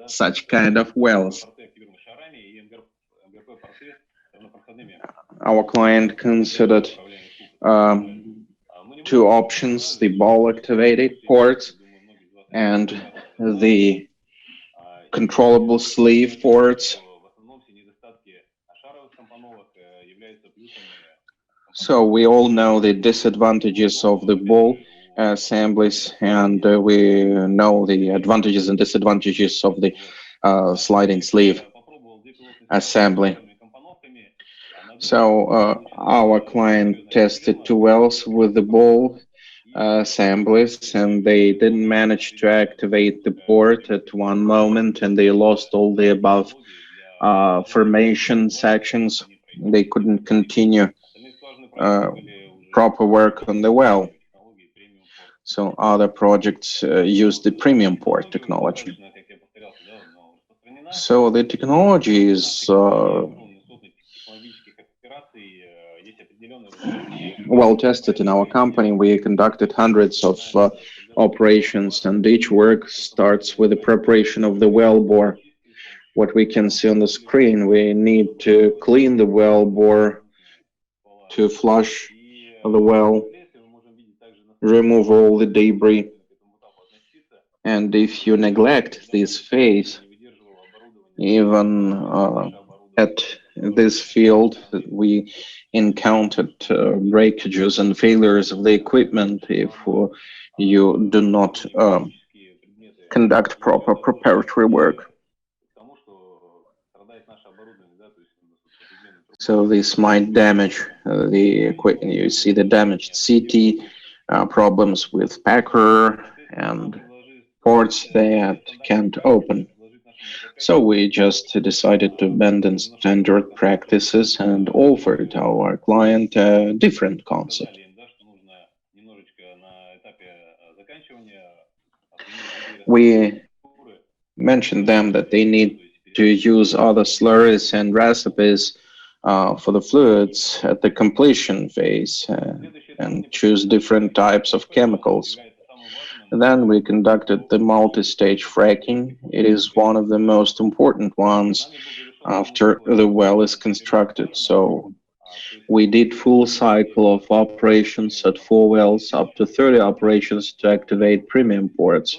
such kind of wells? Our client considered two options, the ball-activated ports and the controllable sleeve ports. So we all know the disadvantages of the ball assemblies, and we know the advantages and disadvantages of the sliding sleeve assembly. So our client tested two wells with the ball assemblies, and they didn't manage to activate the port at one moment, and they lost all the above formation sections. They couldn't continue proper work on the well. So other projects use the premium port technology. So the technology is well tested in our company. We conducted hundreds of operations, and each work starts with the preparation of the well bore. What we can see on the screen, we need to clean the well bore, to flush the well, remove all the debris. And if you neglect this phase, even at this field, we encountered breakages and failures of the equipment if you do not conduct proper preparatory work. So this might damage the equipment. You see the damaged CT, problems with packer and ports that can't open. So we just decided to abandon standard practices and offered our client a different concept. We mentioned them that they need to use other slurries and recipes for the fluids at the completion phase and choose different types of chemicals. Then we conducted the multi-stage fracking. It is one of the most important ones after the well is constructed. So we did full cycle of operations at 4 wells, up to 30 operations to activate premium ports.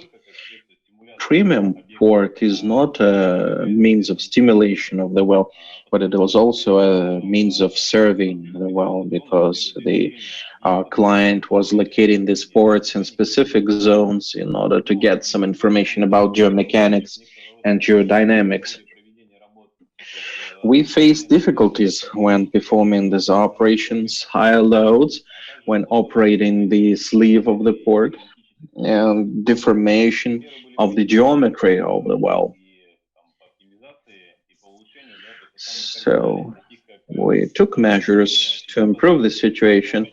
Premium port is not a means of stimulation of the well, but it was also a means of serving the well, because the client was locating these ports in specific zones in order to get some information about geomechanics and geodynamics. We face difficulties when performing these operations, higher loads when operating the sleeve of the port, and deformation of the geometry of the well. So we took measures to improve the situation,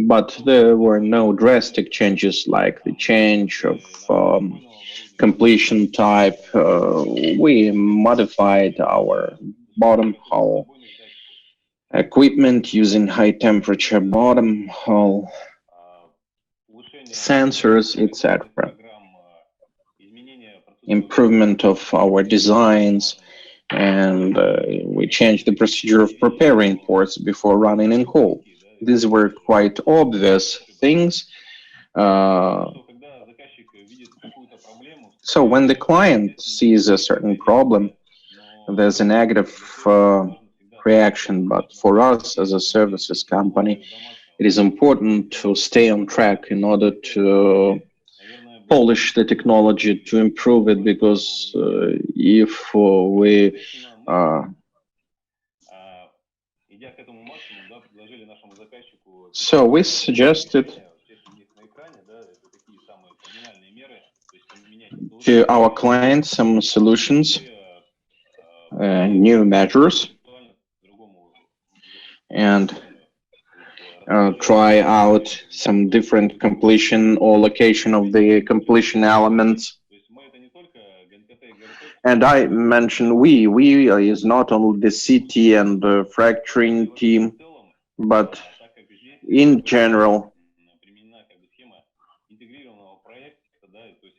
but there were no drastic changes like the change of completion type. We modified our bottom hull equipment using high temperature bottom hull sensors, etc. Improvement of our designs, and we changed the procedure of preparing ports before running in coal. These were quite obvious things. So when the client sees a certain problem, there's a negative reaction. But for us as a services company, it is important to stay on track in order to polish the technology, to improve it, because if we so we suggested to our clients some solutions, new measures, and try out some different completion or location of the completion elements. And I mentioned we is not only the CT and the fracturing team, but in general,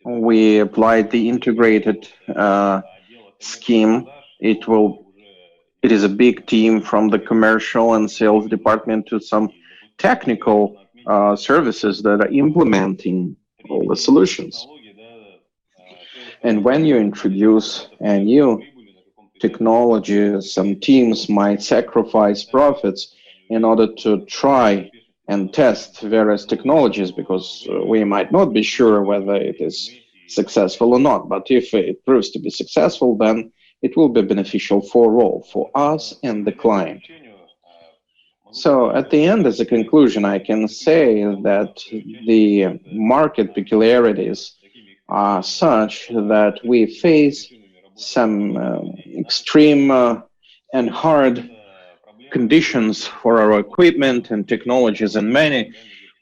we applied the integrated scheme. It is a big team from the commercial and sales department to some technical services that are implementing all the solutions. And when you introduce a new technology, some teams might sacrifice profits in order to try and test various technologies, because we might not be sure whether it is successful or not. But if it proves to be successful, then it will be beneficial for all, for us and the client. So at the end, as a conclusion, I can say that the market peculiarities are such that we face some extreme and hard conditions for our equipment and technologies, and many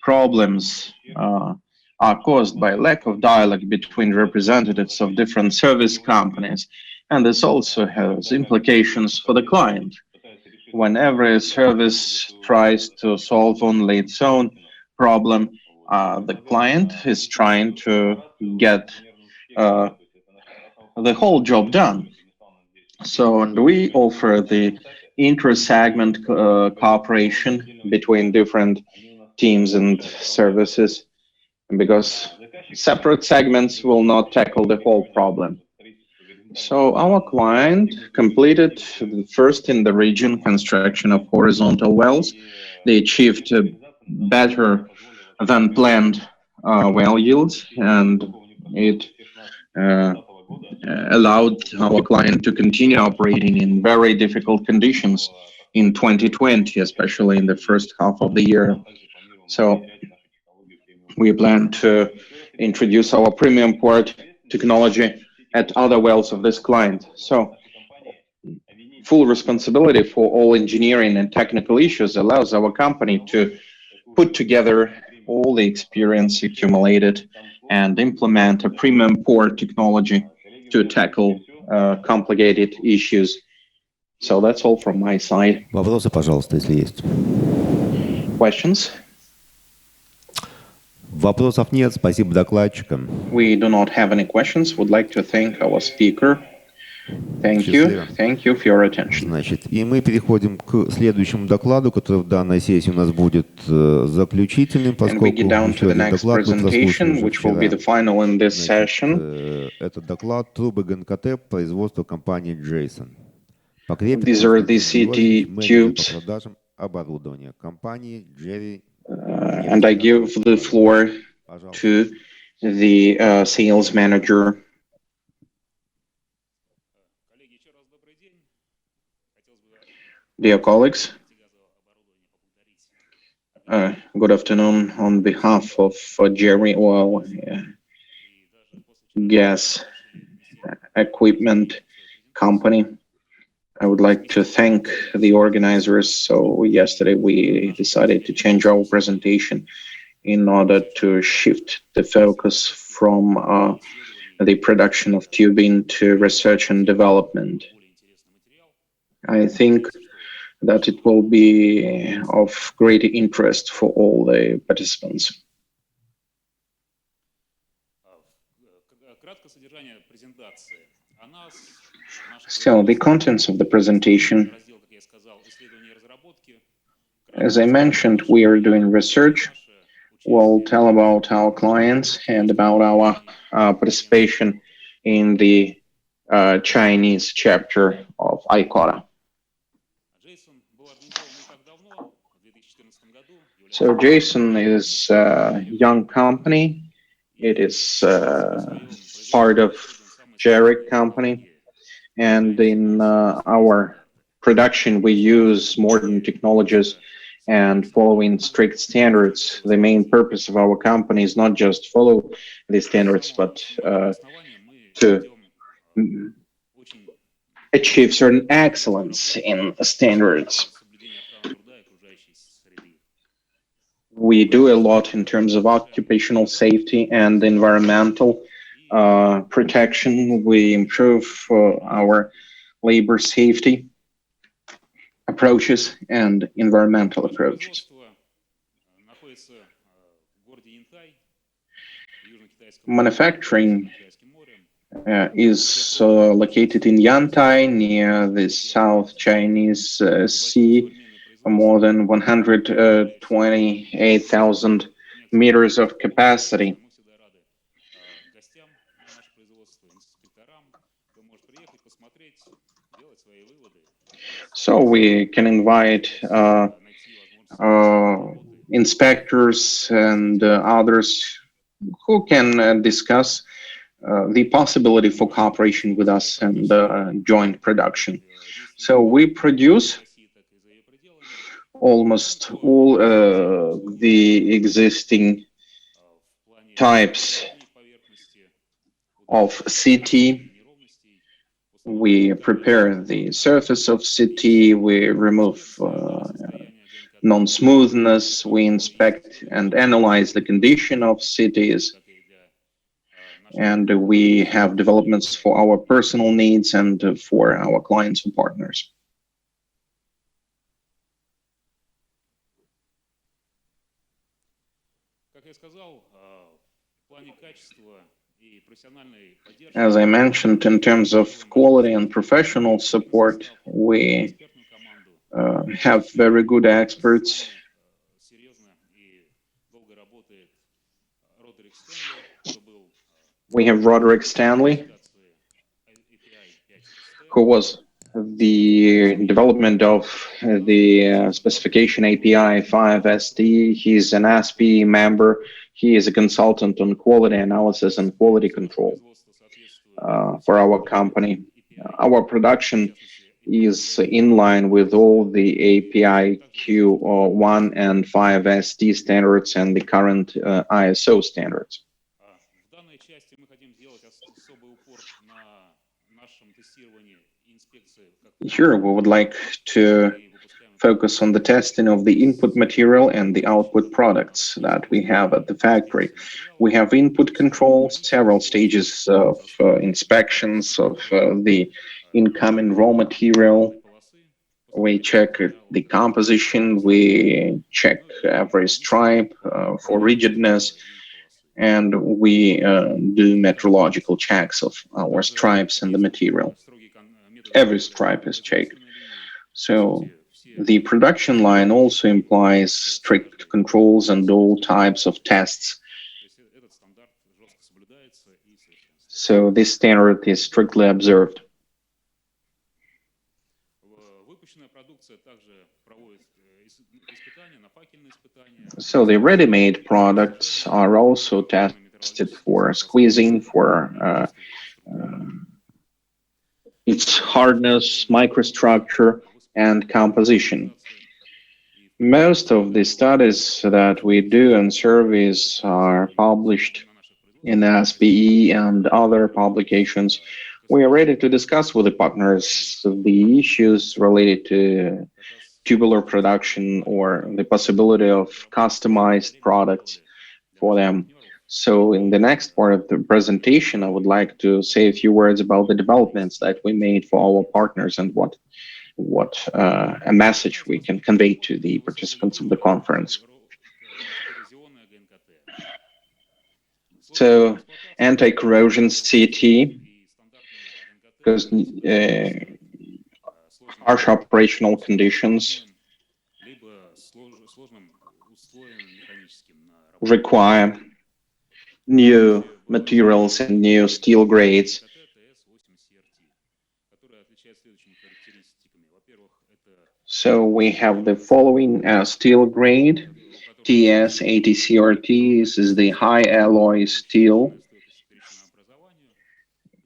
problems are caused by lack of dialogue between representatives of different service companies. And this also has implications for the client. Whenever a service tries to solve only its own problem, the client is trying to get the whole job done. So, and we offer the inter-segment cooperation between different teams and services, because separate segments will not tackle the whole problem. So our client completed the first in the region construction of horizontal wells. They achieved better than planned well yields, and it allowed our client to continue operating in very difficult conditions in 2020, especially in the first half of the year. So we plan to introduce our premium port technology at other wells of this client. So full responsibility for all engineering and technical issues allows our company to put together all the experience accumulated and implement a premium port technology to tackle complicated issues. So that's all from my side. Вопросы, пожалуйста, если есть. Questions? Вопросов нет. Спасибо докладчикам. We do not have any questions. Would like to thank our speaker. Thank you. Thank you for your attention. Значит, и мы переходим к следующему докладу, который в данной сессии у нас будет заключительным, поскольку еще один доклад мы прослушали вчера. Это доклад трубы ГНКТ производства компании Jason. These are the CT tubes. По продажам оборудования компании Jerry. And I give the floor to the sales manager. Dear colleagues, good afternoon. On behalf of Jerry Oil Gas Equipment Company, I would like to thank the organizers. So yesterday we decided to change our presentation in order to shift the focus from the production of tubing to research and development. I think that it will be of great interest for all the participants. So the contents of the presentation, as I mentioned, we are doing research. We'll tell about our clients and about our participation in the Chinese chapter of ICoTA. So Jason is a young company. It is part of Jarek company. And in our production, we use modern technologies and following strict standards. The main purpose of our company is not just follow the standards, but to achieve certain excellence in standards. We do a lot in terms of occupational safety and environmental protection. We improve our labor safety approaches and environmental approaches. Manufacturing is located in Yantai near the South Chinese Sea, more than 128,000 meters of capacity. So we can invite inspectors and others who can discuss the possibility for cooperation with us and joint production. So we produce almost all the existing types of CT. We prepare the surface of CT, we remove non-smoothness, we inspect and analyze the condition of CTs, and we have developments for our personal needs and for our clients and partners. As I mentioned, in terms of quality and professional support, we have very good experts. We have Roderick Stanley, who was the development of the specification API 5ST. He's an ASPE member. He is a consultant on quality analysis and quality control for our company. Our production is in line with all the API Q1 and 5ST standards and the current ISO standards. Here we would like to focus on the testing of the input material and the output products that we have at the factory. We have input control, several stages of inspections of the incoming raw material. We check the composition, we check every stripe for rigidness, and we do metrological checks of our stripes and the material. Every stripe is checked. So the production line also implies strict controls and all types of tests. So this standard is strictly observed. So the ready-made products are also tested for squeezing, for its hardness, microstructure, and composition. Most of the studies that we do and surveys are published in SPE and other publications. We are ready to discuss with the partners the issues related to tubular production or the possibility of customized products for them. So in the next part of the presentation, I would like to say a few words about the developments that we made for our partners and what a message we can convey to the participants of the conference. So anti-corrosion CT, because harsh operational conditions require new materials and new steel grades. So we have the following steel grade, TS80CRT. This is the high alloy steel.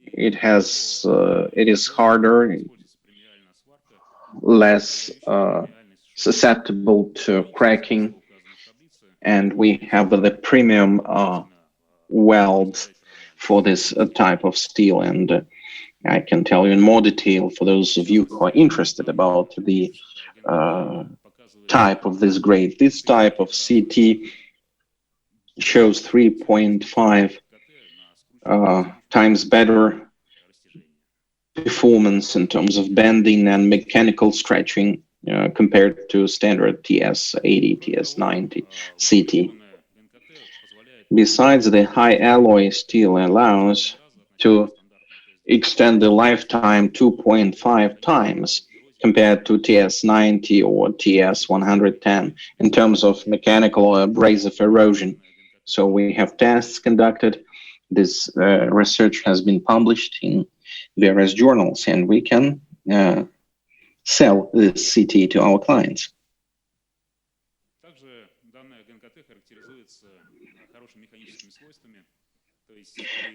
It is harder, less susceptible to cracking, and we have the premium weld for this type of steel. And I can tell you in more detail for those of you who are interested about the type of this grade. This type of CT shows 3.5 times better performance in terms of bending and mechanical stretching compared to standard TS80, TS90 CT. Besides, the high alloy steel allows to extend the lifetime 2.5 times compared to TS90 or TS110 in terms of mechanical or abrasive erosion. So we have tests conducted. This research has been published in various journals, and we can sell this CT to our clients.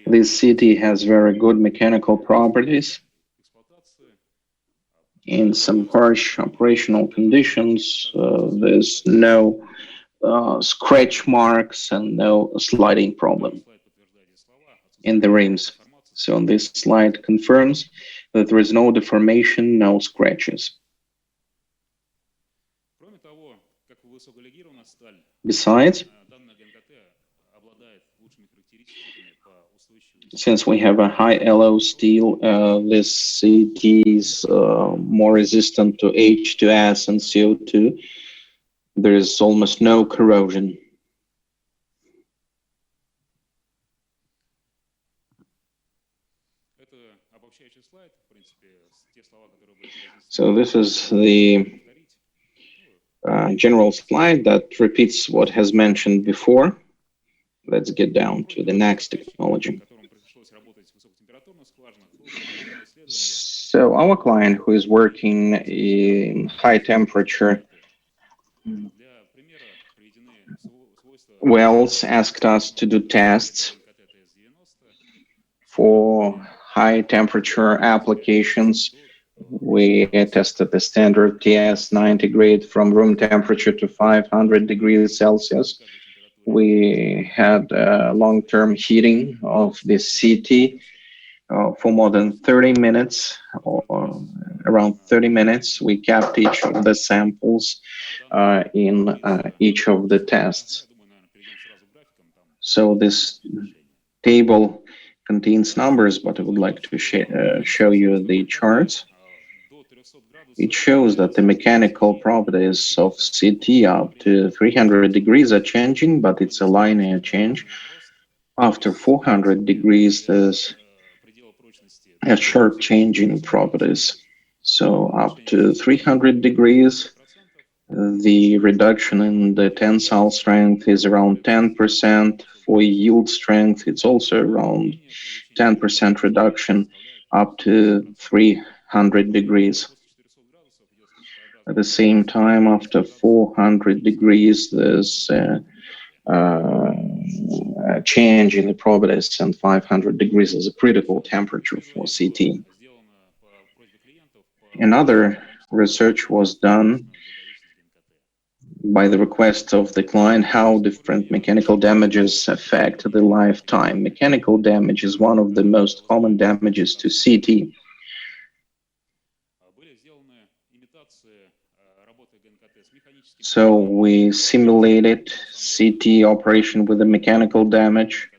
This CT has very good mechanical properties. In some harsh operational conditions, there's no scratch marks and no sliding problem in the rims. So this slide confirms that there is no deformation, no scratches. Besides, since we have a high alloy steel, this CT is more resistant to H2S and CO2. There is almost no corrosion. So this is the general slide that repeats what has mentioned before. Let's get down to the next technology. So our client who is working in high temperature wells asked us to do tests for high temperature applications. We tested the standard TS90 grade from room temperature to 500 degrees Celsius. We had long-term heating of this CT for more than 30 minutes, or around 30 minutes. We kept each of the samples in each of the tests. So this table contains numbers, but I would like to show you the charts. It shows that the mechanical properties of CT up to 300 degrees are changing, but it's a linear change. After 400 degrees, there's a sharp change in properties. So up to 300 degrees, the reduction in the tensile strength is around 10%. For yield strength, it's also around 10% reduction up to 300 degrees. At the same time, after 400 degrees, there's a change in the properties, and 500 degrees is a critical temperature for CT. Another research was done by the request of the client how different mechanical damages affect the lifetime. Mechanical damage is one of the most common damages to CT. So we simulated CT operation with a mechanical damage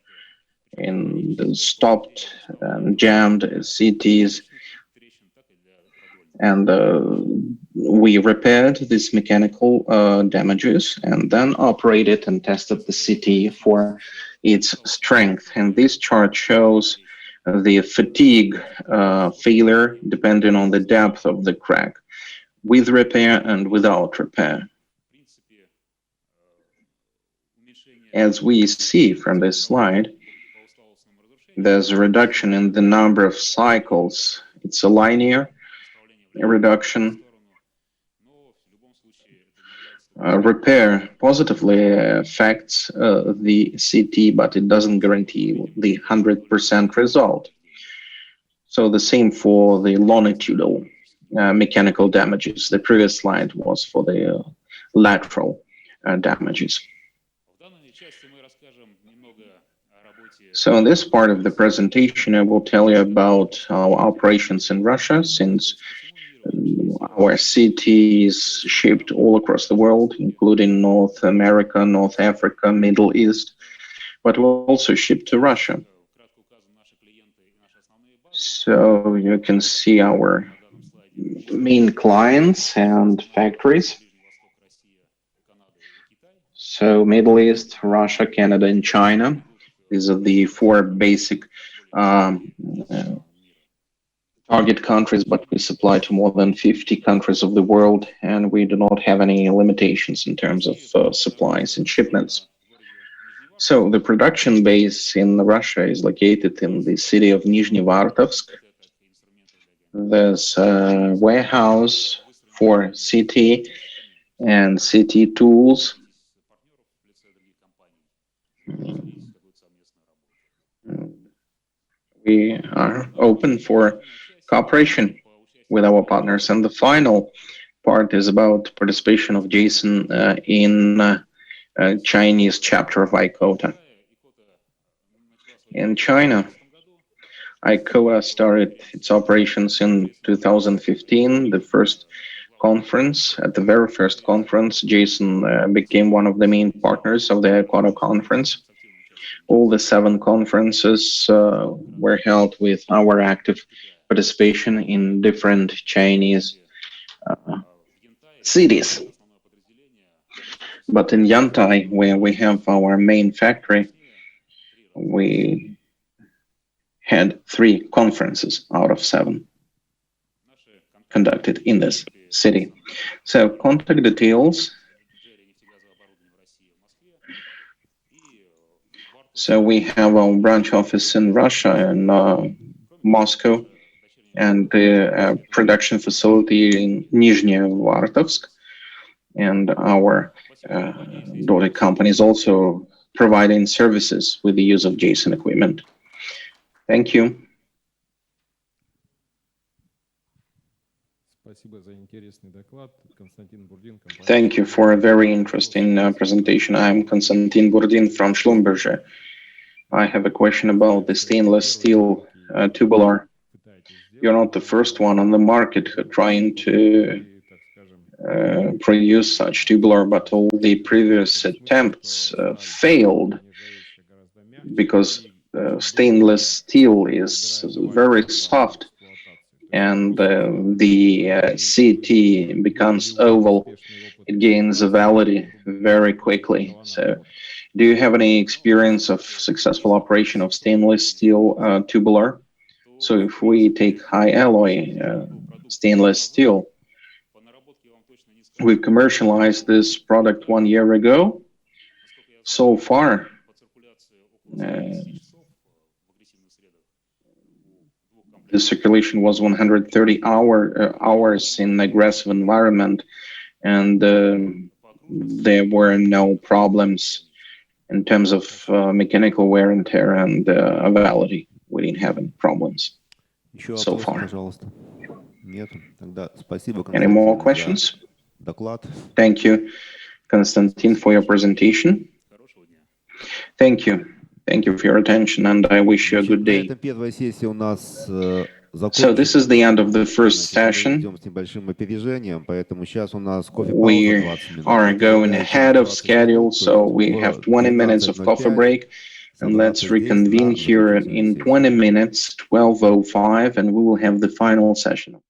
in the stopped and jammed CTs, and we repaired these mechanical damages and then operated and tested the CT for its strength. And this chart shows the fatigue failure depending on the depth of the crack, with repair and without repair. As we see from this slide, there's a reduction in the number of cycles. It's a linear reduction. Repair positively affects the CT, but it doesn't guarantee the 100% result. So the same for the longitudinal mechanical damages. The previous slide was for the lateral damages. So in this part of the presentation, I will tell you about our operations in Russia, since our CTs shipped all across the world, including North America, North Africa, Middle East, but we also ship to Russia. So you can see our main clients and factories. So Middle East, Russia, Canada, and China. These are the four basic target countries, but we supply to more than 50 countries of the world, and we do not have any limitations in terms of supplies and shipments. So the production base in Russia is located in the city of Nizhnevartovsk. There's a warehouse for CT and CT tools. We are open for cooperation with our partners. And the final part is about participation of Jason in Chinese chapter of ICoTA. In China, ICoTA started its operations in 2015, the first conference. At the very first conference, Jason became one of the main partners of the ICoTA conference. All the 7 conferences were held with our active participation in different Chinese cities. But in Yantai, where we have our main factory, we had 3 conferences out of 7 conducted in this city. So contact details. So we have our branch office in Russia, in Moscow, and the production facility in Nizhnevartovsk. And our daughter companies also providing services with the use of Jason equipment. Thank you. Thank you for a very interesting presentation. I'm Konstantin Burdin from Schlumberger. I have a question about the stainless steel tubular. You're not the first one on the market trying to produce such tubular, but all the previous attempts failed because stainless steel is very soft, and the CT becomes oval. It gains validity very quickly. So do you have any experience of successful operation of stainless steel tubular? So if we take high alloy stainless steel, we commercialized this product 1 year ago. So far, the circulation was 130 hours in aggressive environment, and there were no problems in terms of mechanical wear and tear and validity. We didn't have any problems so far. Нет. Тогда спасибо, Any more Константин, за questions? доклад. Thank you, Konstantin, for your presentation. Thank you. Thank you for your attention, and I wish you a good На day. этом первая сессия у нас So this is the end of the first Значит, мы session. идем с небольшим опережением, поэтому сейчас у нас кофе-пауза We 20 минут. are И going далее через ahead of 20 schedule, минут, то so есть we have 20 minutes of coffee 12:05, break. And let's собраться здесь reconvene на here заключительную in сессию. 20 minutes, 12:05, and we will have the final session.